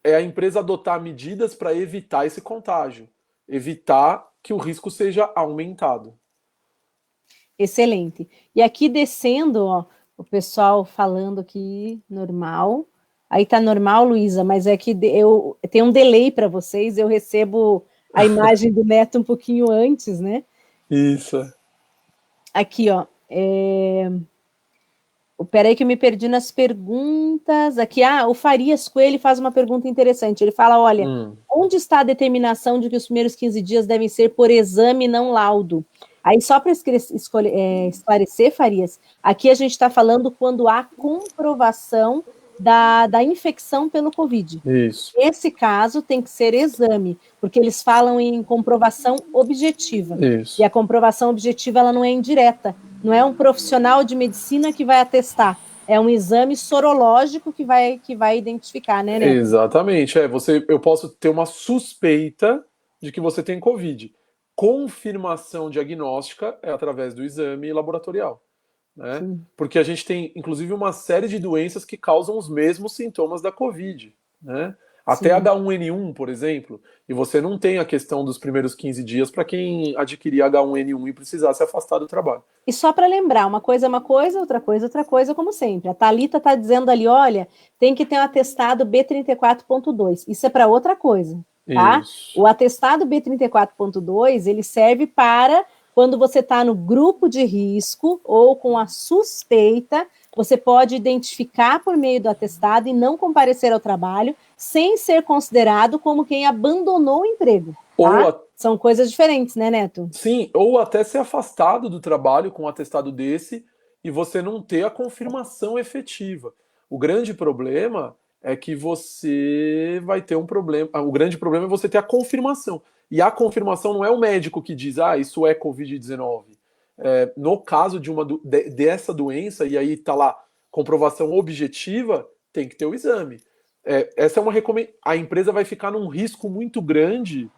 é a empresa adotar medidas para evitar esse contágio, evitar que o risco seja aumentado. Excelente. E aqui descendo, ó, o pessoal falando que normal. Aí tá normal, Luísa, mas é que eu tenho um delay para vocês, eu recebo a imagem do Neto um pouquinho antes, né? Isso. Aqui, ó. Peraí que eu me perdi nas perguntas. Aqui, o Farias Coelho faz uma pergunta interessante. Ele fala, olha, onde está a determinação de que os primeiros 15 dias devem ser por exame, não laudo? Aí, só para esclarecer, Farias, aqui a gente está falando quando há comprovação da infecção pelo Covid. Isso. Esse caso tem que ser exame, porque eles falam em comprovação objetiva. Isso. E a comprovação objetiva ela não é indireta. Não é um profissional de medicina que vai atestar. É um exame sorológico que vai identificar, né, Neto? Exatamente. Eu posso ter uma suspeita de que você tem Covid. Confirmação diagnóstica é através do exame laboratorial. Né? Porque a gente tem, inclusive, uma série de doenças que causam os mesmos sintomas da Covid. Né? Até H1N1, por exemplo, e você não tem a questão dos primeiros 15 dias para quem adquirir H1N1 e precisar se afastar do trabalho. E só para lembrar, uma coisa é uma coisa, outra coisa, como sempre. A Thalita está dizendo ali, olha, tem que ter um atestado B34.2. Isso é para outra coisa, tá? Isso. O atestado B34.2, ele serve para quando você está no grupo de risco ou com a suspeita, você pode identificar por meio do atestado e não comparecer ao trabalho sem ser considerado como quem abandonou o emprego. Tá? São coisas diferentes, né, Neto? Sim, ou até ser afastado do trabalho com um atestado desse e você não ter a confirmação efetiva. O grande problema é que você vai ter um problema. O grande problema é você ter a confirmação. E a confirmação não é o médico que diz, isso é Covid-19. No caso dessa doença, e aí está lá, comprovação objetiva, tem que ter o exame. Essa é uma recomendação. A empresa vai ficar num risco muito grande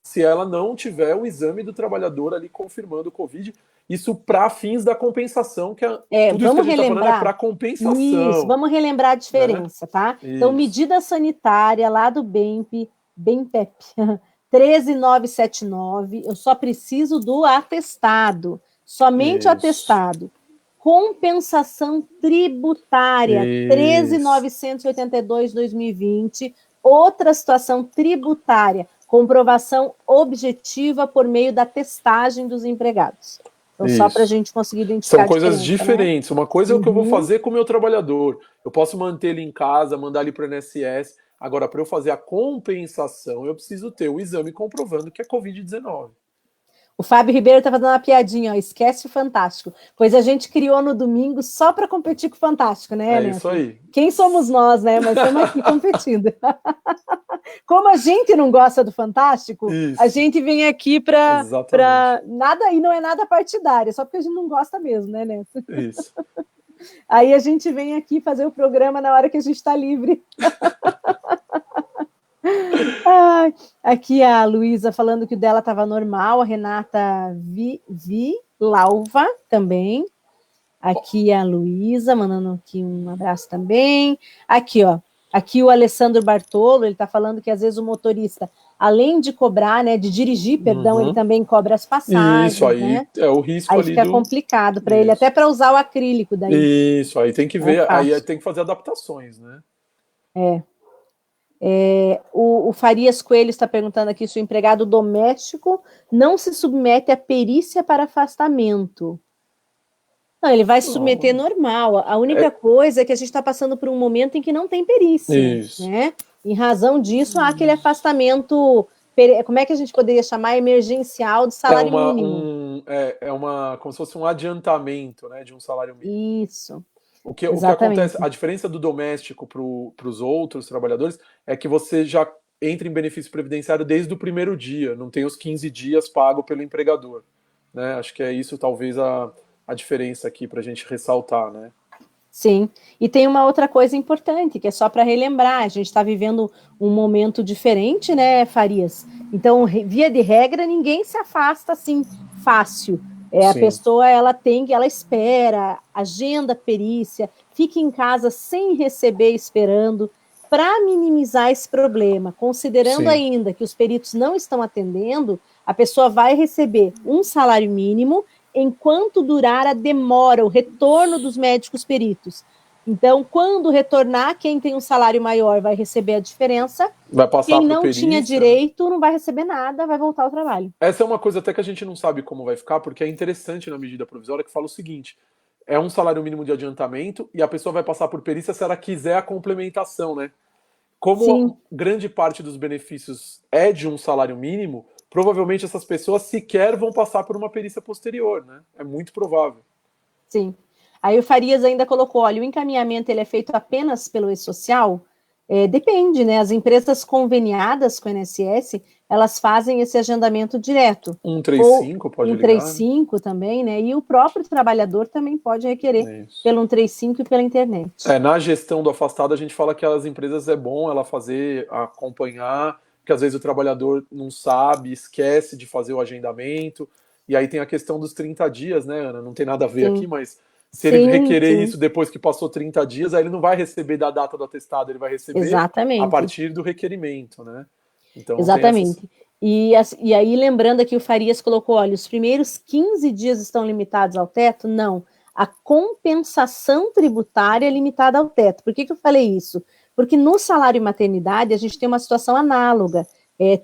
se ela não tiver o exame do trabalhador ali confirmando o Covid. Isso para fins da compensação, que tudo isso que a gente está falando é para compensação. Isso, vamos relembrar a diferença, tá? Isso. Então, medida sanitária lá do BEMP, BEMPEP, 13979, eu só preciso do atestado, somente o atestado. Compensação tributária, 13.982/2020, outra situação tributária, comprovação objetiva por meio da testagem dos empregados. Então, só para a gente conseguir identificar. São coisas diferentes. Né? Uma coisa é o que eu vou fazer com o meu trabalhador. Eu posso manter ele em casa, mandar ele para o INSS. Agora, para eu fazer a compensação, eu preciso ter o exame comprovando que é Covid-19. O Fábio Ribeiro está fazendo uma piadinha, ó, esquece o Fantástico. Pois a gente criou no domingo só para competir com o Fantástico, né, Neto? Isso aí. Quem somos nós, né? Mas estamos aqui competindo. Como a gente não gosta do Fantástico, Isso. a gente vem aqui para Exatamente. nada, e não é nada partidário, é só porque a gente não gosta mesmo, né, Neto? Isso. Aí a gente vem aqui fazer o programa na hora que a gente está livre. Ai, aqui a Luísa falando que o dela estava normal, a Renata Vilauva também. Aqui a Luísa, mandando aqui um abraço também. Aqui, ó. Aqui o Alessandro Bartolo, ele está falando que às vezes o motorista, além de cobrar, né, de dirigir, perdão, ele também cobra as passagens. Isso aí, né? é o risco aí ali fica complicado para ele, Isso. até para usar o acrílico daí. Isso, aí tem que ver, aí tem que fazer adaptações, né? O Farias Coelho está perguntando aqui se o empregado doméstico não se submete à perícia para afastamento. Não, ele vai se submeter normal. A única coisa é que a gente está passando por um momento em que não tem perícia. Isso. Né? Em razão disso, há aquele afastamento, como é que a gente poderia chamar? Emergencial de salário mínimo. Como se fosse um adiantamento, né, de um salário mínimo. Isso. O que acontece, a diferença do doméstico para os outros trabalhadores é que você já entra em benefício previdenciário desde o primeiro dia, não tem os 15 dias pago pelo empregador. Né? Acho que é isso talvez a diferença aqui para a gente ressaltar, né? Sim, e tem uma outra coisa importante, que é só para relembrar, a gente está vivendo um momento diferente, né, Farias? Então, via de regra, ninguém se afasta assim fácil. A pessoa, ela espera, agenda perícia, fica em casa sem receber, esperando, para minimizar esse problema, considerando ainda que os peritos não estão atendendo, a pessoa vai receber um salário mínimo enquanto durar a demora, o retorno dos médicos peritos. Então, quando retornar, quem tem um salário maior vai receber a diferença. Vai passar quem não perícia, tinha direito não vai receber nada, vai voltar ao trabalho. Essa é uma coisa até que a gente não sabe como vai ficar, porque é interessante na medida provisória que fala o seguinte: é um salário mínimo de adiantamento e a pessoa vai passar por perícia se ela quiser a complementação, né? Como grande parte dos benefícios é de um salário mínimo, provavelmente essas pessoas sequer vão passar por uma perícia posterior, né? É muito provável. Sim. Aí o Farias ainda colocou, olha, o encaminhamento ele é feito apenas pelo e-social? Depende, né? As empresas conveniadas com o INSS, elas fazem esse agendamento direto. 135 pode ligar. 135 também, né? E o próprio trabalhador também pode requerer pelo 135 e pela internet. Na gestão do afastado, a gente fala que as empresas é bom ela acompanhar, porque às vezes o trabalhador não sabe, esquece de fazer o agendamento, e aí tem a questão dos 30 dias, né, Ana? Não tem nada a ver aqui, mas se ele requerer isso depois que passou 30 dias, aí ele não vai receber da data do atestado, ele vai receber a partir do requerimento, né? Então, exatamente. E aí, lembrando aqui, o Farias colocou, olha, os primeiros 15 dias estão limitados ao teto? Não. A compensação tributária é limitada ao teto. Por que eu falei isso? Porque no salário maternidade a gente tem uma situação análoga.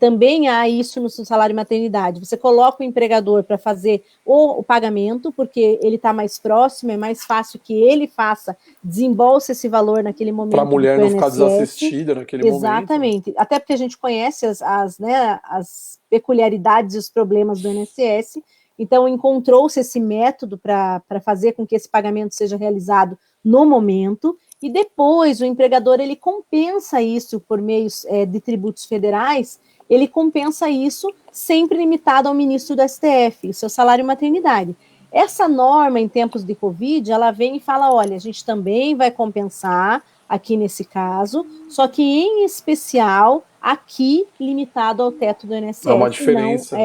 Também há isso no salário maternidade. Você coloca o empregador para fazer o pagamento, porque ele está mais próximo, é mais fácil que ele faça, desembolse esse valor naquele momento. Para a mulher não ficar desassistida naquele momento. Exatamente. Até porque a gente conhece as peculiaridades e os problemas do INSS. Então, encontrou-se esse método para fazer com que esse pagamento seja realizado no momento, e depois o empregador ele compensa isso por meios de tributos federais, ele compensa isso sempre limitado ao ministro do STF, o seu salário maternidade. Essa norma, em tempos de Covid, ela vem e fala, olha, a gente também vai compensar aqui nesse caso, só que em especial aqui limitado ao teto do INSS. É uma diferença.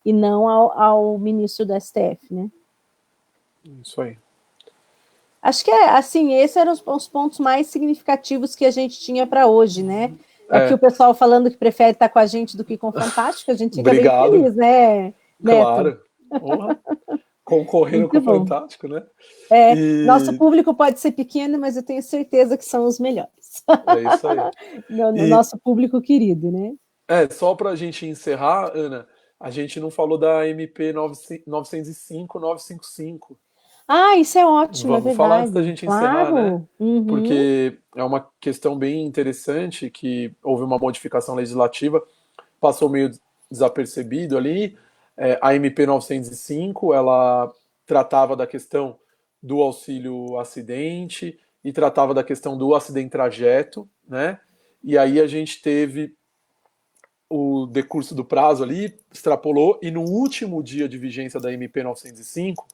E não ao ministro do STF, né? Isso aí. Acho que assim, esses eram os pontos mais significativos que a gente tinha para hoje, né? Aqui o pessoal falando que prefere estar com a gente do que com o Fantástico, a gente fica bem feliz, né, Neto? Claro. Concorrendo com o Fantástico, né? Nosso público pode ser pequeno, mas eu tenho certeza que são os melhores. É isso aí. No nosso público querido, né? Só para a gente encerrar, Ana, a gente não falou da MP 905-955. Isso é ótimo, Vamos falar antes da gente encerrar, né? Porque é uma questão bem interessante que houve uma modificação legislativa, passou meio desapercebido ali. A MP 905, ela tratava da questão do auxílio acidente e tratava da questão do acidente trajeto, né? E aí a gente teve o decurso do prazo ali, extrapolou, e no último dia de vigência da MP 905,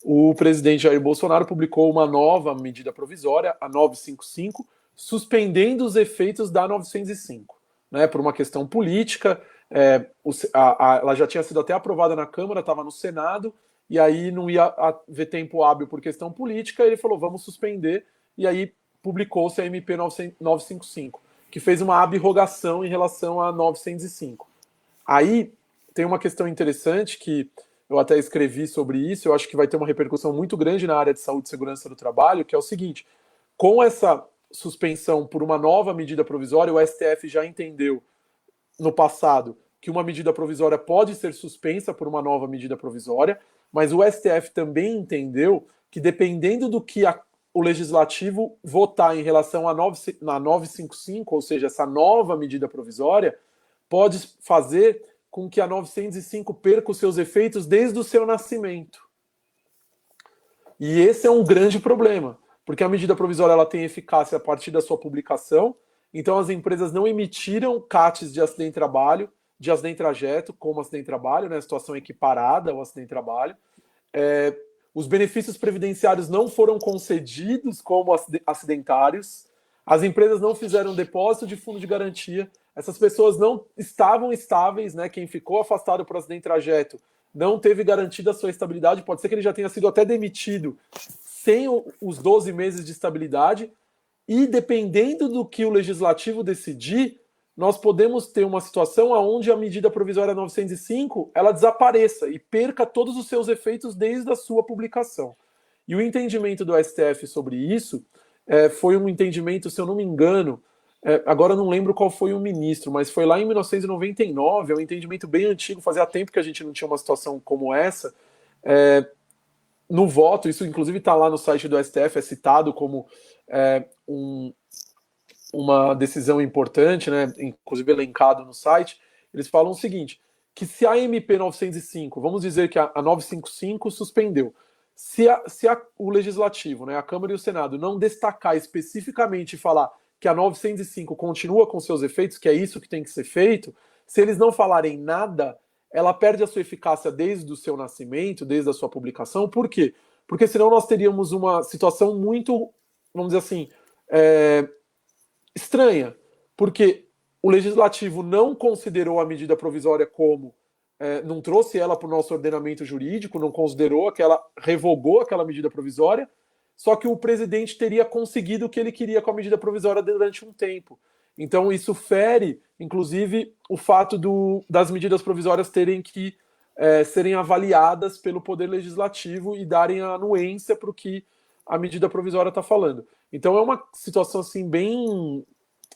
o presidente Jair Bolsonaro publicou uma nova medida provisória, a 955, suspendendo os efeitos da 905, né, por uma questão política. Ela já tinha sido até aprovada na Câmara, estava no Senado, e aí não ia haver tempo hábil por questão política, ele falou, vamos suspender, e aí publicou-se a MP 955, que fez uma abrogação em relação a 905. Aí tem uma questão interessante que eu até escrevi sobre isso, eu acho que vai ter uma repercussão muito grande na área de saúde e segurança do trabalho, que é o seguinte, com essa suspensão por uma nova medida provisória, o STF já entendeu no passado que uma medida provisória pode ser suspensa por uma nova medida provisória, mas o STF também entendeu que dependendo do que o legislativo votar em relação à 955, ou seja, essa nova medida provisória, pode fazer com que a 905 perca os seus efeitos desde o seu nascimento. E esse é um grande problema, porque a medida provisória ela tem eficácia a partir da sua publicação, então as empresas não emitiram CATs de acidente de trabalho, de acidente de trajeto, como acidente de trabalho, né, situação equiparada ao acidente de trabalho. Os benefícios previdenciários não foram concedidos como acidentários, as empresas não fizeram depósito de fundo de garantia, essas pessoas não estavam estáveis, né? Quem ficou afastado por acidente de trajeto não teve garantida a sua estabilidade, pode ser que ele já tenha sido até demitido sem os 12 meses de estabilidade, e dependendo do que o legislativo decidir, nós podemos ter uma situação onde a medida provisória 905 ela desapareça e perca todos os seus efeitos desde a sua publicação. E o entendimento do STF sobre isso foi um entendimento, se eu não me engano, agora eu não lembro qual foi o ministro, mas foi lá em 1999, é um entendimento bem antigo, fazia tempo que a gente não tinha uma situação como essa. No voto, isso inclusive está lá no site do STF, é citado como uma decisão importante, né, inclusive elencado no site. Eles falam o seguinte, que se a MP 905, vamos dizer que a 955 suspendeu, se o Legislativo, né, a Câmara e o Senado, não destacar especificamente e falar que a 905 continua com seus efeitos, que é isso que tem que ser feito, se eles não falarem nada, ela perde a sua eficácia desde o seu nascimento, desde a sua publicação. Por quê? Porque senão nós teríamos uma situação muito, vamos dizer assim, estranha, porque o Legislativo não considerou a medida provisória como, não trouxe ela para o nosso ordenamento jurídico, não considerou revogou aquela medida provisória, só que o presidente teria conseguido o que ele queria com a medida provisória durante um tempo. Então isso fere, inclusive, o fato das medidas provisórias terem que serem avaliadas pelo Poder Legislativo e darem a anuência para o que a medida provisória está falando. Então é uma situação assim bem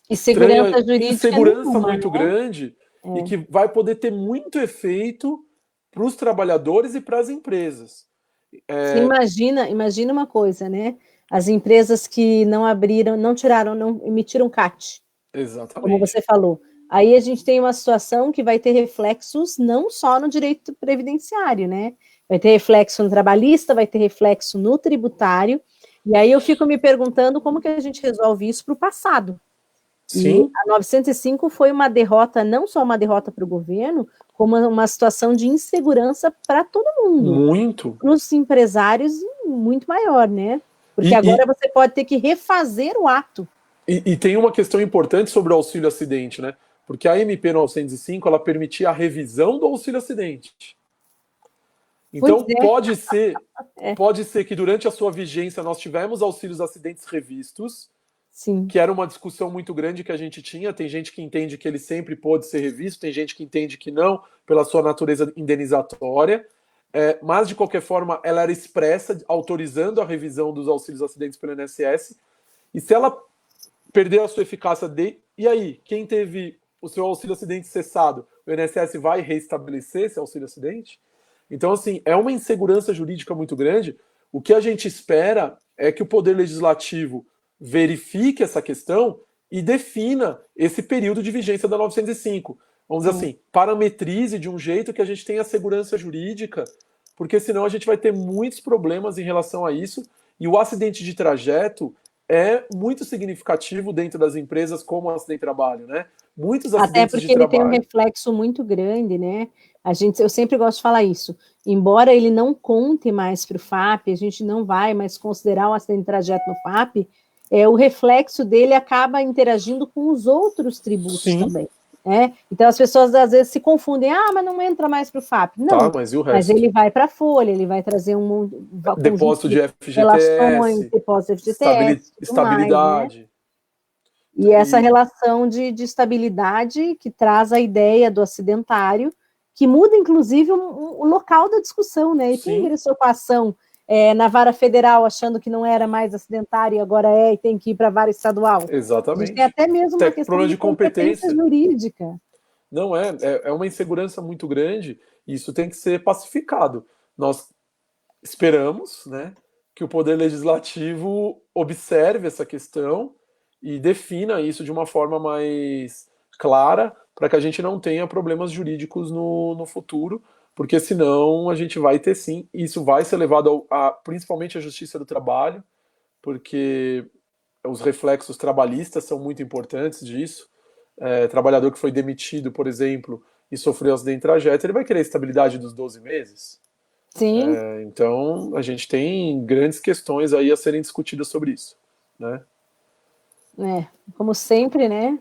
insegurança jurídica, insegurança muito grande e que vai poder ter muito efeito para os trabalhadores e para as empresas. Você imagina uma coisa, né? As empresas que não abriram, não emitiram CAT. Exatamente. Como você falou. Aí a gente tem uma situação que vai ter reflexos não só no direito previdenciário, né? Vai ter reflexo no trabalhista, vai ter reflexo no tributário, e aí eu fico me perguntando como que a gente resolve isso para o passado. Sim. E a 905 foi uma derrota, não só uma derrota para o governo, como uma situação de insegurança para todo mundo. Muito. Para os empresários, muito maior, né? Porque agora você pode ter que refazer o ato. E tem uma questão importante sobre o auxílio acidente, né? Porque a MP 905, ela permitia a revisão do auxílio acidente. Então, pode ser que durante a sua vigência nós tivemos auxílios acidentes revistos, sim, que era uma discussão muito grande que a gente tinha. Tem gente que entende que ele sempre pôde ser revisto, tem gente que entende que não, pela sua natureza indenizatória. Mas, de qualquer forma, ela era expressa, autorizando a revisão dos auxílios acidentes pelo INSS. E se ela perder a sua eficácia, e aí? Quem teve o seu auxílio acidente cessado, o INSS vai reestabelecer esse auxílio acidente? Então, assim, é uma insegurança jurídica muito grande. O que a gente espera é que o Poder Legislativo verifique essa questão e defina esse período de vigência da 905. Vamos dizer assim, parametrize de um jeito que a gente tenha segurança jurídica, porque senão a gente vai ter muitos problemas em relação a isso. E o acidente de trajeto é muito significativo dentro das empresas como o acidente de trabalho, né? muitos Até acidentes de porque ele tem um trabalho. reflexo muito grande, né? Eu sempre gosto de falar isso. Embora ele não conte mais para o FAP, a gente não vai mais considerar o acidente de trajeto no FAP, o reflexo dele acaba interagindo com os outros tributos Sim. também. Né? Então as pessoas às vezes se confundem, mas não entra mais para o FAP. Não, Tá, mas e o mas resto? ele vai para a folha, ele vai trazer um Depósito de relações, FGTS, depósito de FGTS, tudo mais, né? estabilidade. E essa relação de estabilidade que traz a ideia do acidentário, que muda, inclusive, o local da discussão, né? E quem ingressou com a ação na vara federal, achando que não era mais acidentário, e agora e tem que ir para a vara estadual. Exatamente. A gente tem até mesmo uma questão problema de competência jurídica. Não é uma insegurança muito grande, e isso tem que ser pacificado. Nós esperamos, né, que o Poder Legislativo observe essa questão e defina isso de uma forma mais clara, para que a gente não tenha problemas jurídicos no futuro, porque senão a gente vai ter sim, e isso vai ser levado principalmente à Justiça do Trabalho, porque os reflexos trabalhistas são muito importantes disso. Trabalhador que foi demitido, por exemplo, e sofreu acidente de trajeto, ele vai querer a estabilidade dos 12 meses? Sim. Então, a gente tem grandes questões aí a serem discutidas sobre isso, né? Como sempre, né?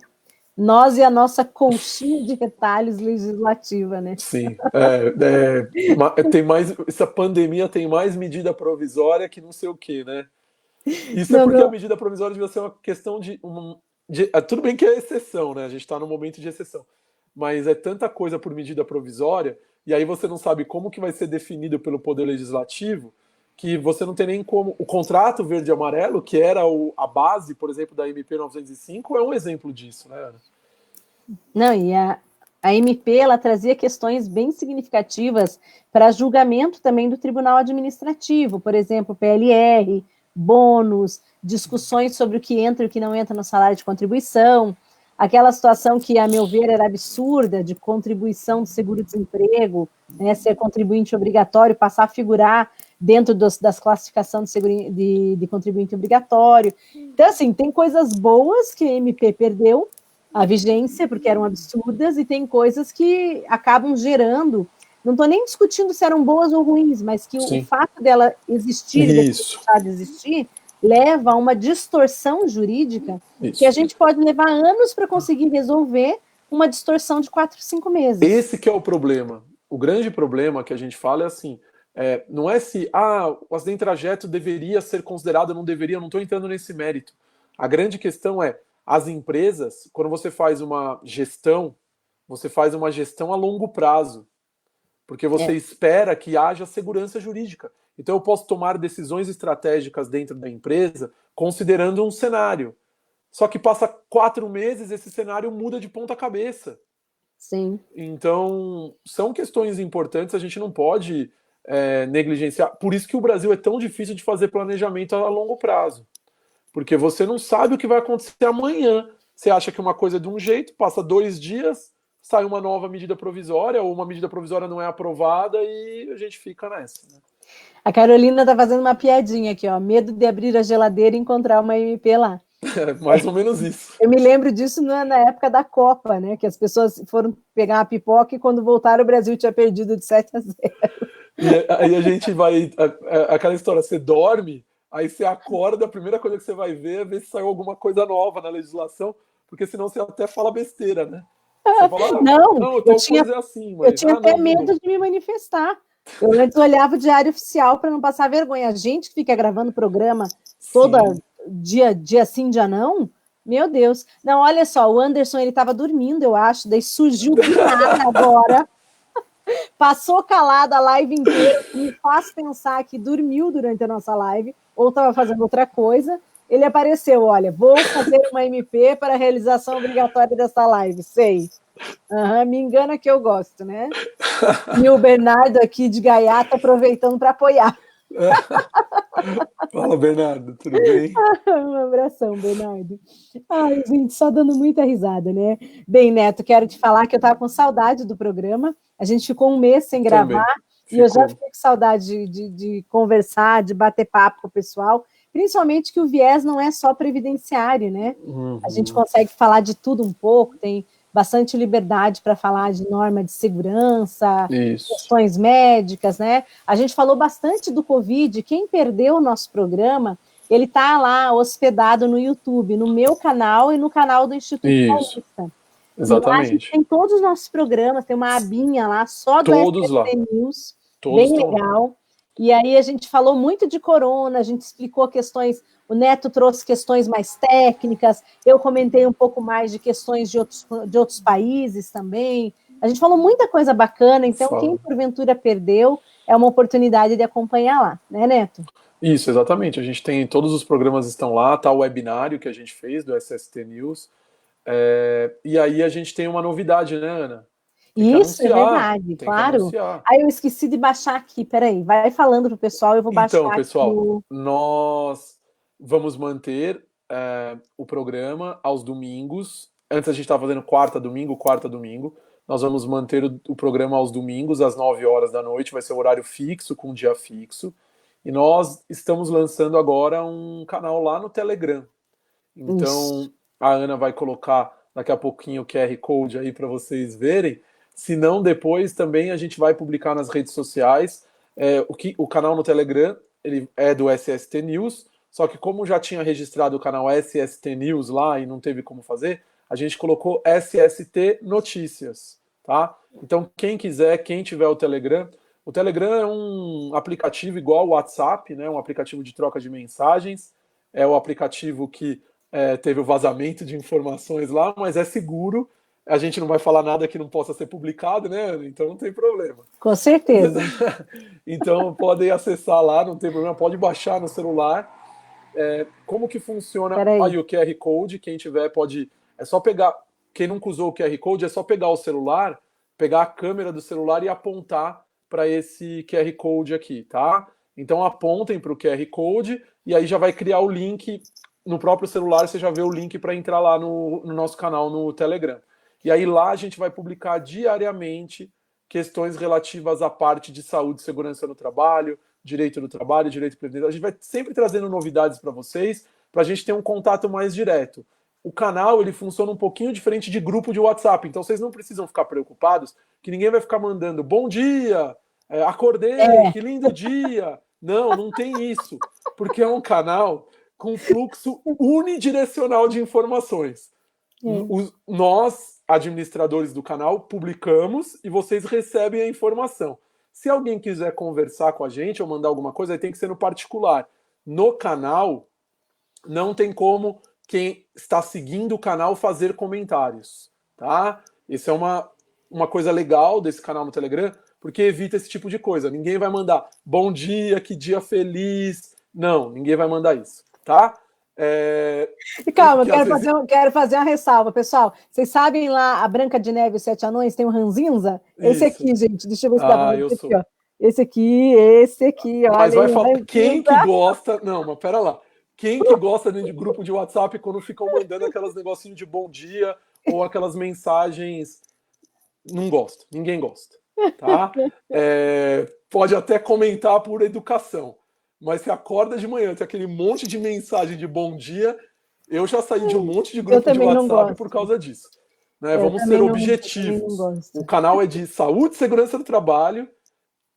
Nós e a nossa colchinha de retalhos legislativa, né? Sim. Tem mais, essa pandemia tem mais medida provisória que não sei o quê, né? Isso porque a medida provisória devia ser uma questão tudo bem que é exceção, né? A gente está num momento de exceção. Mas é tanta coisa por medida provisória, e aí você não sabe como que vai ser definido pelo Poder Legislativo, que você não tem nem como... O contrato verde e amarelo, que era a base, por exemplo, da MP 905, é um exemplo disso, né, Ana? Não, e a MP, ela trazia questões bem significativas para julgamento também do Tribunal Administrativo, por exemplo, PLR, bônus, discussões sobre o que entra e o que não entra no salário de contribuição, aquela situação que, a meu ver, era absurda, de contribuição do seguro-desemprego, né, ser contribuinte obrigatório, passar a figurar dentro das classificações de contribuinte obrigatório. Então, assim, tem coisas boas que a MP perdeu a vigência, porque eram absurdas, e tem coisas que acabam gerando, não estou nem discutindo se eram boas ou ruins, mas que o fato dela existir e deixar de existir leva a uma distorção jurídica que a gente pode levar anos para conseguir resolver uma distorção de 4, 5 meses. Esse que é o problema. O grande problema que a gente fala é assim, não é se o acidente de trajeto deveria ser considerado ou não deveria, eu não estou entrando nesse mérito. A grande questão é, as empresas, quando você faz uma gestão a longo prazo, porque você espera que haja segurança jurídica. Então eu posso tomar decisões estratégicas dentro da empresa considerando um cenário. Só que passa 4 meses, esse cenário muda de ponta cabeça. Sim. Então, são questões importantes, a gente não pode negligenciar. Por isso que o Brasil é tão difícil de fazer planejamento a longo prazo. Porque você não sabe o que vai acontecer amanhã. Você acha que uma coisa é de um jeito, passa 2 dias, sai uma nova medida provisória, ou uma medida provisória não é aprovada e a gente fica nessa. Né? A Carolina está fazendo uma piadinha aqui, ó. Medo de abrir a geladeira e encontrar uma MP lá. Mais ou menos isso. Eu me lembro disso na época da Copa, né? Que as pessoas foram pegar uma pipoca e quando voltaram o Brasil tinha perdido de 7-0. E aí a gente vai... Aquela história, você dorme, aí você acorda, a primeira coisa que você vai ver é ver se saiu alguma coisa nova na legislação, porque senão você até fala besteira, né? Você fala, não, tal coisa é assim. Mas, eu tinha até medo de me manifestar. Eu antes olhava o diário oficial para não passar vergonha. A gente que fica gravando programa toda dia sim, dia não, meu Deus. Não, olha só, o Anderson, ele estava dormindo, eu acho, daí surgiu do nada agora, passou calado a live inteira, me faz pensar que dormiu durante a nossa live, ou estava fazendo outra coisa. Ele apareceu, olha, vou fazer uma MP para a realização obrigatória dessa live, sei. Me engana que eu gosto, né? E o Bernardo aqui de Gaiata aproveitando para apoiar. Fala, Bernardo, tudo bem? Um abração, Bernardo. Ai, gente, só dando muita risada, né? Bem, Neto, quero te falar que eu estava com saudade do programa. A gente ficou um mês sem gravar e eu já fiquei com saudade de conversar, de bater papo com o pessoal. Principalmente que o viés não é só previdenciário, né? A gente consegue falar de tudo um pouco, tem bastante liberdade para falar de norma de segurança, Isso. questões médicas, né? A gente falou bastante do Covid. Quem perdeu o nosso programa, ele está lá hospedado no YouTube, no meu canal e no canal do Instituto Isso. Paulista. Exatamente. E lá a gente tem todos os nossos programas, tem uma abinha lá, só do Todos lá. SST News, Todos bem estão legal. lá. E aí a gente falou muito de corona, a gente explicou questões, o Neto trouxe questões mais técnicas, eu comentei um pouco mais de questões de outros países também. A gente falou muita coisa bacana, então quem porventura perdeu, é uma oportunidade de acompanhar lá, né, Neto? Isso, exatamente. A gente tem, todos os programas estão lá, tá o webinário que a gente fez do SST News. E aí a gente tem uma novidade, né, Ana? Isso, é verdade, claro. Aí eu esqueci de baixar aqui, peraí, vai falando pro pessoal, eu vou baixar aqui. Então, pessoal, nós vamos manter o programa aos domingos. Antes a gente estava fazendo quarta, domingo. Nós vamos manter o programa aos domingos, às 9 horas da noite, vai ser o horário fixo, com dia fixo. E nós estamos lançando agora um canal lá no Telegram. Então, a Ana vai colocar daqui a pouquinho o QR Code aí para vocês verem. Se não, depois também a gente vai publicar nas redes sociais. O canal no Telegram, ele é do SST News, só que como já tinha registrado o canal SST News lá e não teve como fazer, a gente colocou SST Notícias, tá? Então, quem quiser, quem tiver o Telegram é um aplicativo igual ao WhatsApp, né? Um aplicativo de troca de mensagens. É o aplicativo que teve o vazamento de informações lá, mas é seguro. A gente não vai falar nada que não possa ser publicado, né, Ana? Então não tem problema. Com certeza. Então podem acessar lá, não tem problema, pode baixar no celular. Como que funciona aí o QR Code? Quem tiver pode... É só pegar... Quem nunca usou o QR Code, é só pegar o celular, pegar a câmera do celular e apontar para esse QR Code aqui, tá? Então apontem para o QR Code e aí já vai criar o link no próprio celular, você já vê o link para entrar lá no nosso canal no Telegram. E aí lá a gente vai publicar diariamente questões relativas à parte de saúde e segurança no trabalho, direito do trabalho, direito previdenciário. A gente vai sempre trazendo novidades para vocês, para a gente ter um contato mais direto. O canal, ele funciona um pouquinho diferente de grupo de WhatsApp, então vocês não precisam ficar preocupados que ninguém vai ficar mandando bom dia, acordei, que lindo dia. Não tem isso, porque é um canal com fluxo unidirecional de informações. Nós, administradores do canal, publicamos e vocês recebem a informação. Se alguém quiser conversar com a gente ou mandar alguma coisa, aí tem que ser no particular. No canal, não tem como quem está seguindo o canal fazer comentários, tá? Isso é uma coisa legal desse canal no Telegram, porque evita esse tipo de coisa. Ninguém vai mandar bom dia, que dia feliz. Não, ninguém vai mandar isso, tá? Calma, quero fazer uma ressalva, pessoal. Vocês sabem lá a Branca de Neve e os Sete Anões tem um ranzinza? Esse aqui, gente, deixa eu ver se dá pra ver aqui, ó. Esse aqui, olha. Mas vai falar, quem que gosta... Não, mas pera lá. Quem que gosta de grupo de WhatsApp quando ficam mandando aquelas negocinhos de bom dia ou aquelas mensagens... Não gosta, ninguém gosta, tá? Pode até comentar por educação, mas se acorda de manhã, tem aquele monte de mensagem de bom dia, eu já saí de um monte de grupo de WhatsApp por causa disso. Né? Vamos ser objetivos. O canal é de saúde e segurança do trabalho,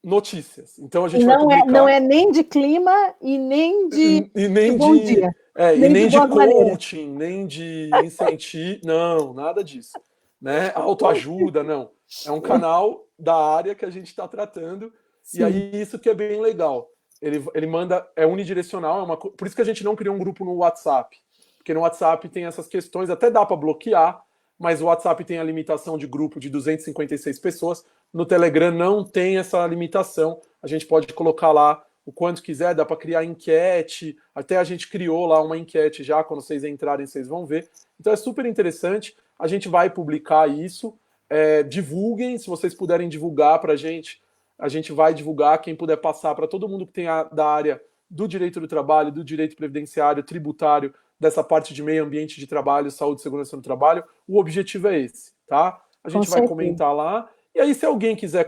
notícias. Então a gente vai publicar... Não é nem de clima e nem de bom dia. E nem de coaching, nem de incentivo, não, nada disso. Né? Autoajuda, não. É um canal da área que a gente está tratando. Sim. E aí isso que é bem legal. Ele manda, é unidirecional, por isso que a gente não criou um grupo no WhatsApp. Porque no WhatsApp tem essas questões, até dá para bloquear, mas o WhatsApp tem a limitação de grupo de 256 pessoas. No Telegram não tem essa limitação. A gente pode colocar lá o quanto quiser, dá para criar enquete. Até a gente criou lá uma enquete já, quando vocês entrarem vocês vão ver. Então é super interessante. A gente vai publicar isso. Divulguem, se vocês puderem divulgar para a gente vai divulgar. Quem puder passar para todo mundo que tem da área do direito do trabalho, do direito previdenciário, tributário, dessa parte de meio ambiente de trabalho, saúde e segurança no trabalho, o objetivo é esse, tá? A gente vai comentar lá. E aí, se alguém quiser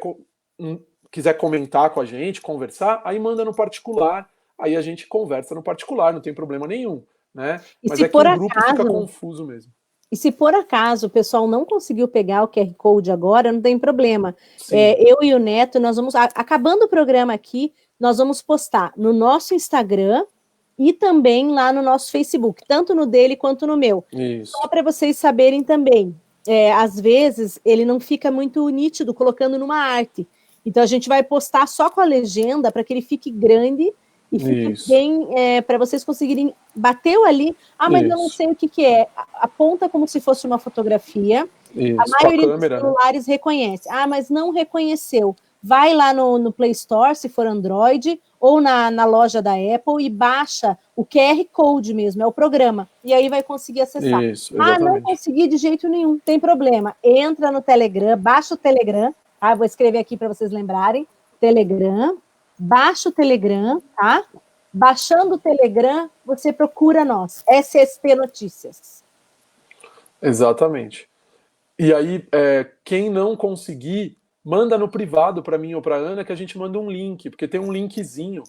comentar com a gente, conversar, aí manda no particular, aí a gente conversa no particular, não tem problema nenhum, né? Mas é que o grupo fica confuso mesmo. E se por acaso o pessoal não conseguiu pegar o QR Code agora, não tem problema. Sim. Eu e o Neto, nós vamos, acabando o programa aqui, nós vamos postar no nosso Instagram e também lá no nosso Facebook, tanto no dele quanto no meu. Isso. Só para vocês saberem também, às vezes ele não fica muito nítido colocando numa arte. Então a gente vai postar só com a legenda para que ele fique grande e fique bem, para vocês conseguirem, bateu ali, mas eu não sei o que é. Aponta como se fosse uma fotografia. Isso. A maioria dos celulares reconhece. Mas não reconheceu. Vai lá no Play Store, se for Android, ou na loja da Apple e baixa o QR Code mesmo, é o programa. E aí vai conseguir acessar. Isso, exatamente. Não consegui de jeito nenhum, tem problema. Entra no Telegram, baixa o Telegram, tá? Vou escrever aqui para vocês lembrarem. Telegram, baixa o Telegram, tá? Baixando o Telegram, você procura nós, SST Notícias. Exatamente. E aí, quem não conseguir, manda no privado para mim ou para Ana, que a gente manda um link, porque tem um linkzinho.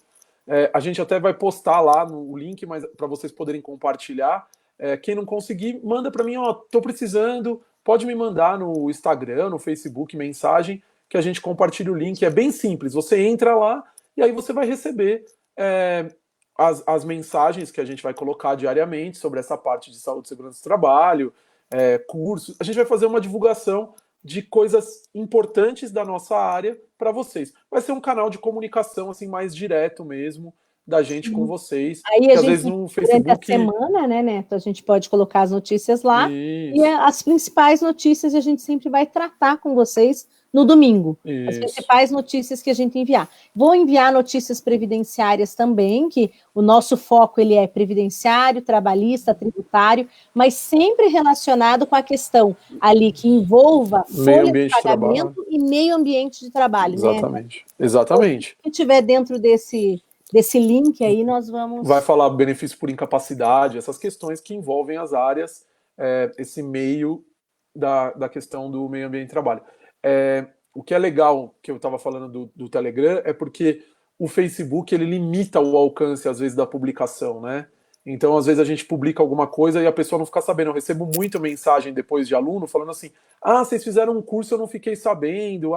A gente até vai postar lá o link, mas para vocês poderem compartilhar. Quem não conseguir, manda para mim, tô precisando, pode me mandar no Instagram, no Facebook, mensagem, que a gente compartilha o link. É bem simples, você entra lá e aí você vai receber as mensagens que a gente vai colocar diariamente sobre essa parte de saúde e segurança do trabalho, cursos. A gente vai fazer uma divulgação de coisas importantes da nossa área para vocês. Vai ser um canal de comunicação assim mais direto mesmo da gente com vocês. Aí a gente, às vezes no Facebook, durante a semana, né, Neto, a gente pode colocar as notícias lá. Isso. E as principais notícias a gente sempre vai tratar com vocês no domingo. Isso. As principais notícias que a gente enviar. Vou enviar notícias previdenciárias também, que o nosso foco ele é previdenciário, trabalhista, tributário, mas sempre relacionado com a questão ali que envolva folha de pagamento e meio ambiente de trabalho. Exatamente. Né? Exatamente. Quem estiver dentro desse link aí, nós vamos... Vai falar benefício por incapacidade, essas questões que envolvem as áreas, esse meio da questão do meio ambiente de trabalho. O que é legal, que eu estava falando do Telegram, é porque o Facebook ele limita o alcance, às vezes, da publicação, né? Então, às vezes, a gente publica alguma coisa e a pessoa não fica sabendo. Eu recebo muita mensagem depois de aluno falando assim, vocês fizeram um curso, eu não fiquei sabendo,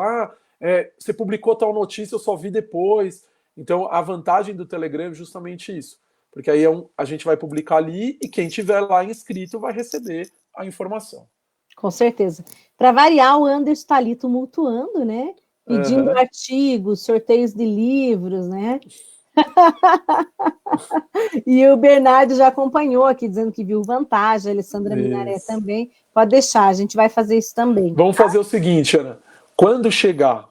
você publicou tal notícia, eu só vi depois. Então, a vantagem do Telegram é justamente isso, porque aí a gente vai publicar ali e quem tiver lá inscrito vai receber a informação. Com certeza. Para variar, o Anderson está ali tumultuando, né? Pedindo artigos, sorteios de livros, né? E o Bernardo já acompanhou aqui, dizendo que viu vantagem, a Alessandra Minaré também. Pode deixar, a gente vai fazer isso também. Vamos fazer o seguinte, Ana. Quando chegar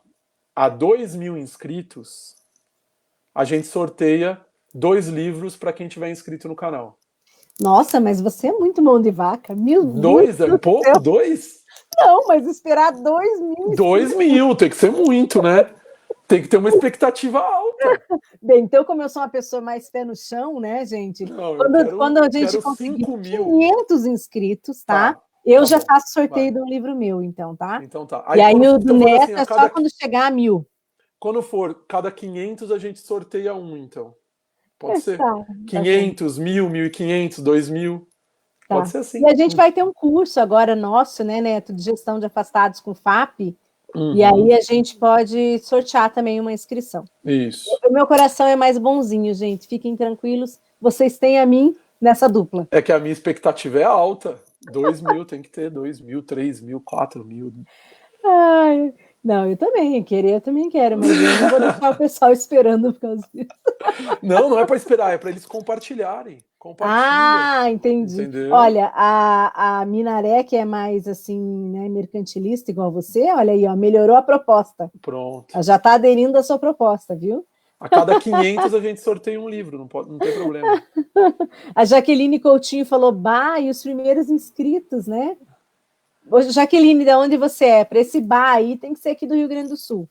a 2.000 inscritos, a gente sorteia 2 livros para quem tiver inscrito no canal. Nossa, mas você é muito mão de vaca. 2 é pouco? 2? Não, mas esperar 2.000. 2.000, tem que ser muito, né? Tem que ter uma expectativa alta. Bem, então, como eu sou uma pessoa mais pé no chão, né, gente? Não, quando a gente conseguir 500 inscritos, tá? Já bom, faço sorteio de um livro meu, então, tá? Então tá. Aí, o do Neto é só quando chegar a 1.000. Quando for cada 500, a gente sorteia um, então. Pode ser. Tá, 500, 1.000, 1.500, 2.000. Tá. Pode ser assim. E a gente vai ter um curso agora nosso, né, Neto, de gestão de afastados com FAP. E aí a gente pode sortear também uma inscrição. Isso. O meu coração é mais bonzinho, gente. Fiquem tranquilos. Vocês têm a mim nessa dupla. É que a minha expectativa é alta. 2.000, tem que ter 2.000, 3.000, 4.000. Ai, não, eu também quero, mas eu não vou deixar o pessoal esperando por causa disso. Não é para esperar, é para eles compartilharem. Entendi. Entendeu? Olha, a Minaré, que é mais assim, né, mercantilista, igual você, olha aí, melhorou a proposta. Pronto. Ela já está aderindo à sua proposta, viu? A cada 500 a gente sorteia um livro, não tem problema. A Jaqueline Coutinho falou, e os primeiros inscritos, né? Jaqueline, de onde você é? Para esse aí tem que ser aqui do Rio Grande do Sul.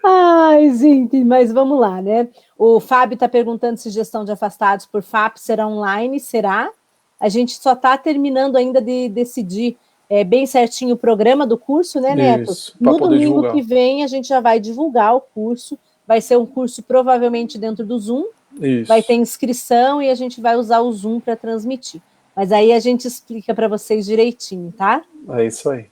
Ai, gente, mas vamos lá, né? O Fábio está perguntando se gestão de afastados por FAP será online. Será? A gente só está terminando ainda de decidir bem certinho o programa do curso, né, Neto? Isso, no domingo divulgar. Que vem a gente já vai divulgar o curso. Vai ser um curso provavelmente dentro do Zoom, Isso. vai ter inscrição e a gente vai usar o Zoom para transmitir. Mas aí a gente explica para vocês direitinho, tá? É isso aí.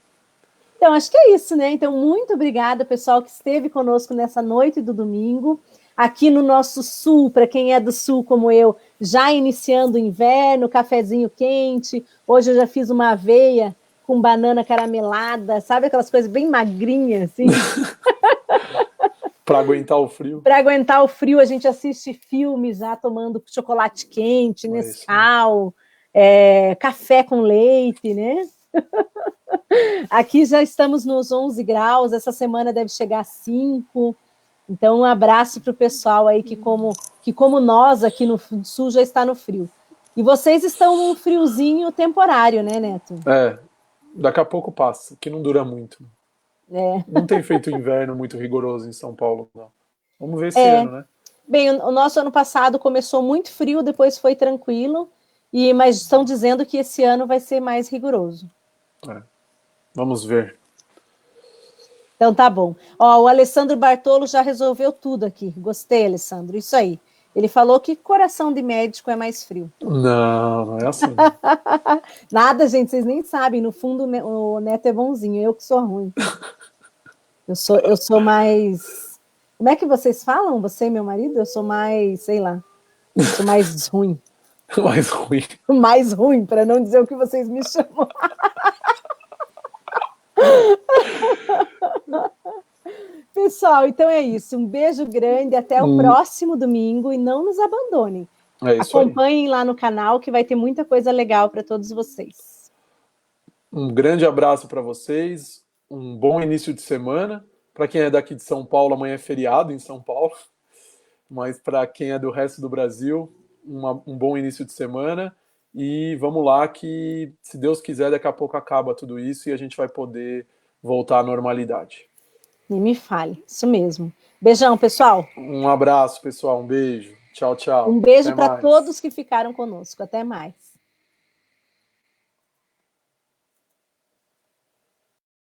Então, acho que é isso, né? Então, muito obrigada, pessoal, que esteve conosco nessa noite do domingo. Aqui no nosso sul, para quem é do sul como eu, já iniciando o inverno, cafezinho quente. Hoje eu já fiz uma aveia com banana caramelada, sabe aquelas coisas bem magrinhas, assim? Para aguentar o frio. Para aguentar o frio, a gente assiste filmes já tomando chocolate quente, Nescau, café com leite, né? Aqui já estamos nos 11 graus, essa semana deve chegar a 5. Então, um abraço para o pessoal aí que como nós aqui no sul já está no frio. E vocês estão num friozinho temporário, né, Neto? Daqui a pouco passa, que não dura muito. Não tem feito inverno muito rigoroso em São Paulo, não. Vamos ver esse ano, né? Bem, o nosso ano passado começou muito frio, depois foi tranquilo, mas estão dizendo que esse ano vai ser mais rigoroso. Vamos ver. Então tá bom. Ó, o Alessandro Bartolo já resolveu tudo aqui. Gostei, Alessandro. Isso aí. Ele falou que coração de médico é mais frio. Não é assim. Nada, gente, vocês nem sabem. No fundo, o Neto é bonzinho, eu que sou ruim. Eu sou mais... Como é que vocês falam? Você e meu marido? Eu sou mais, sei lá, sou mais ruim. Mais ruim. Mais ruim, para não dizer o que vocês me chamam. Pessoal, então é isso. Um beijo grande, até o próximo domingo e não nos abandonem. Acompanhem lá no canal que vai ter muita coisa legal para todos vocês. Um grande abraço para vocês, um bom início de semana. Para quem é daqui de São Paulo, amanhã é feriado em São Paulo, mas para quem é do resto do Brasil, um bom início de semana. E vamos lá que, se Deus quiser, daqui a pouco acaba tudo isso e a gente vai poder voltar à normalidade. Nem me fale, isso mesmo. Beijão, pessoal. Um abraço, pessoal, um beijo. Tchau, tchau. Um beijo para todos que ficaram conosco. Até mais.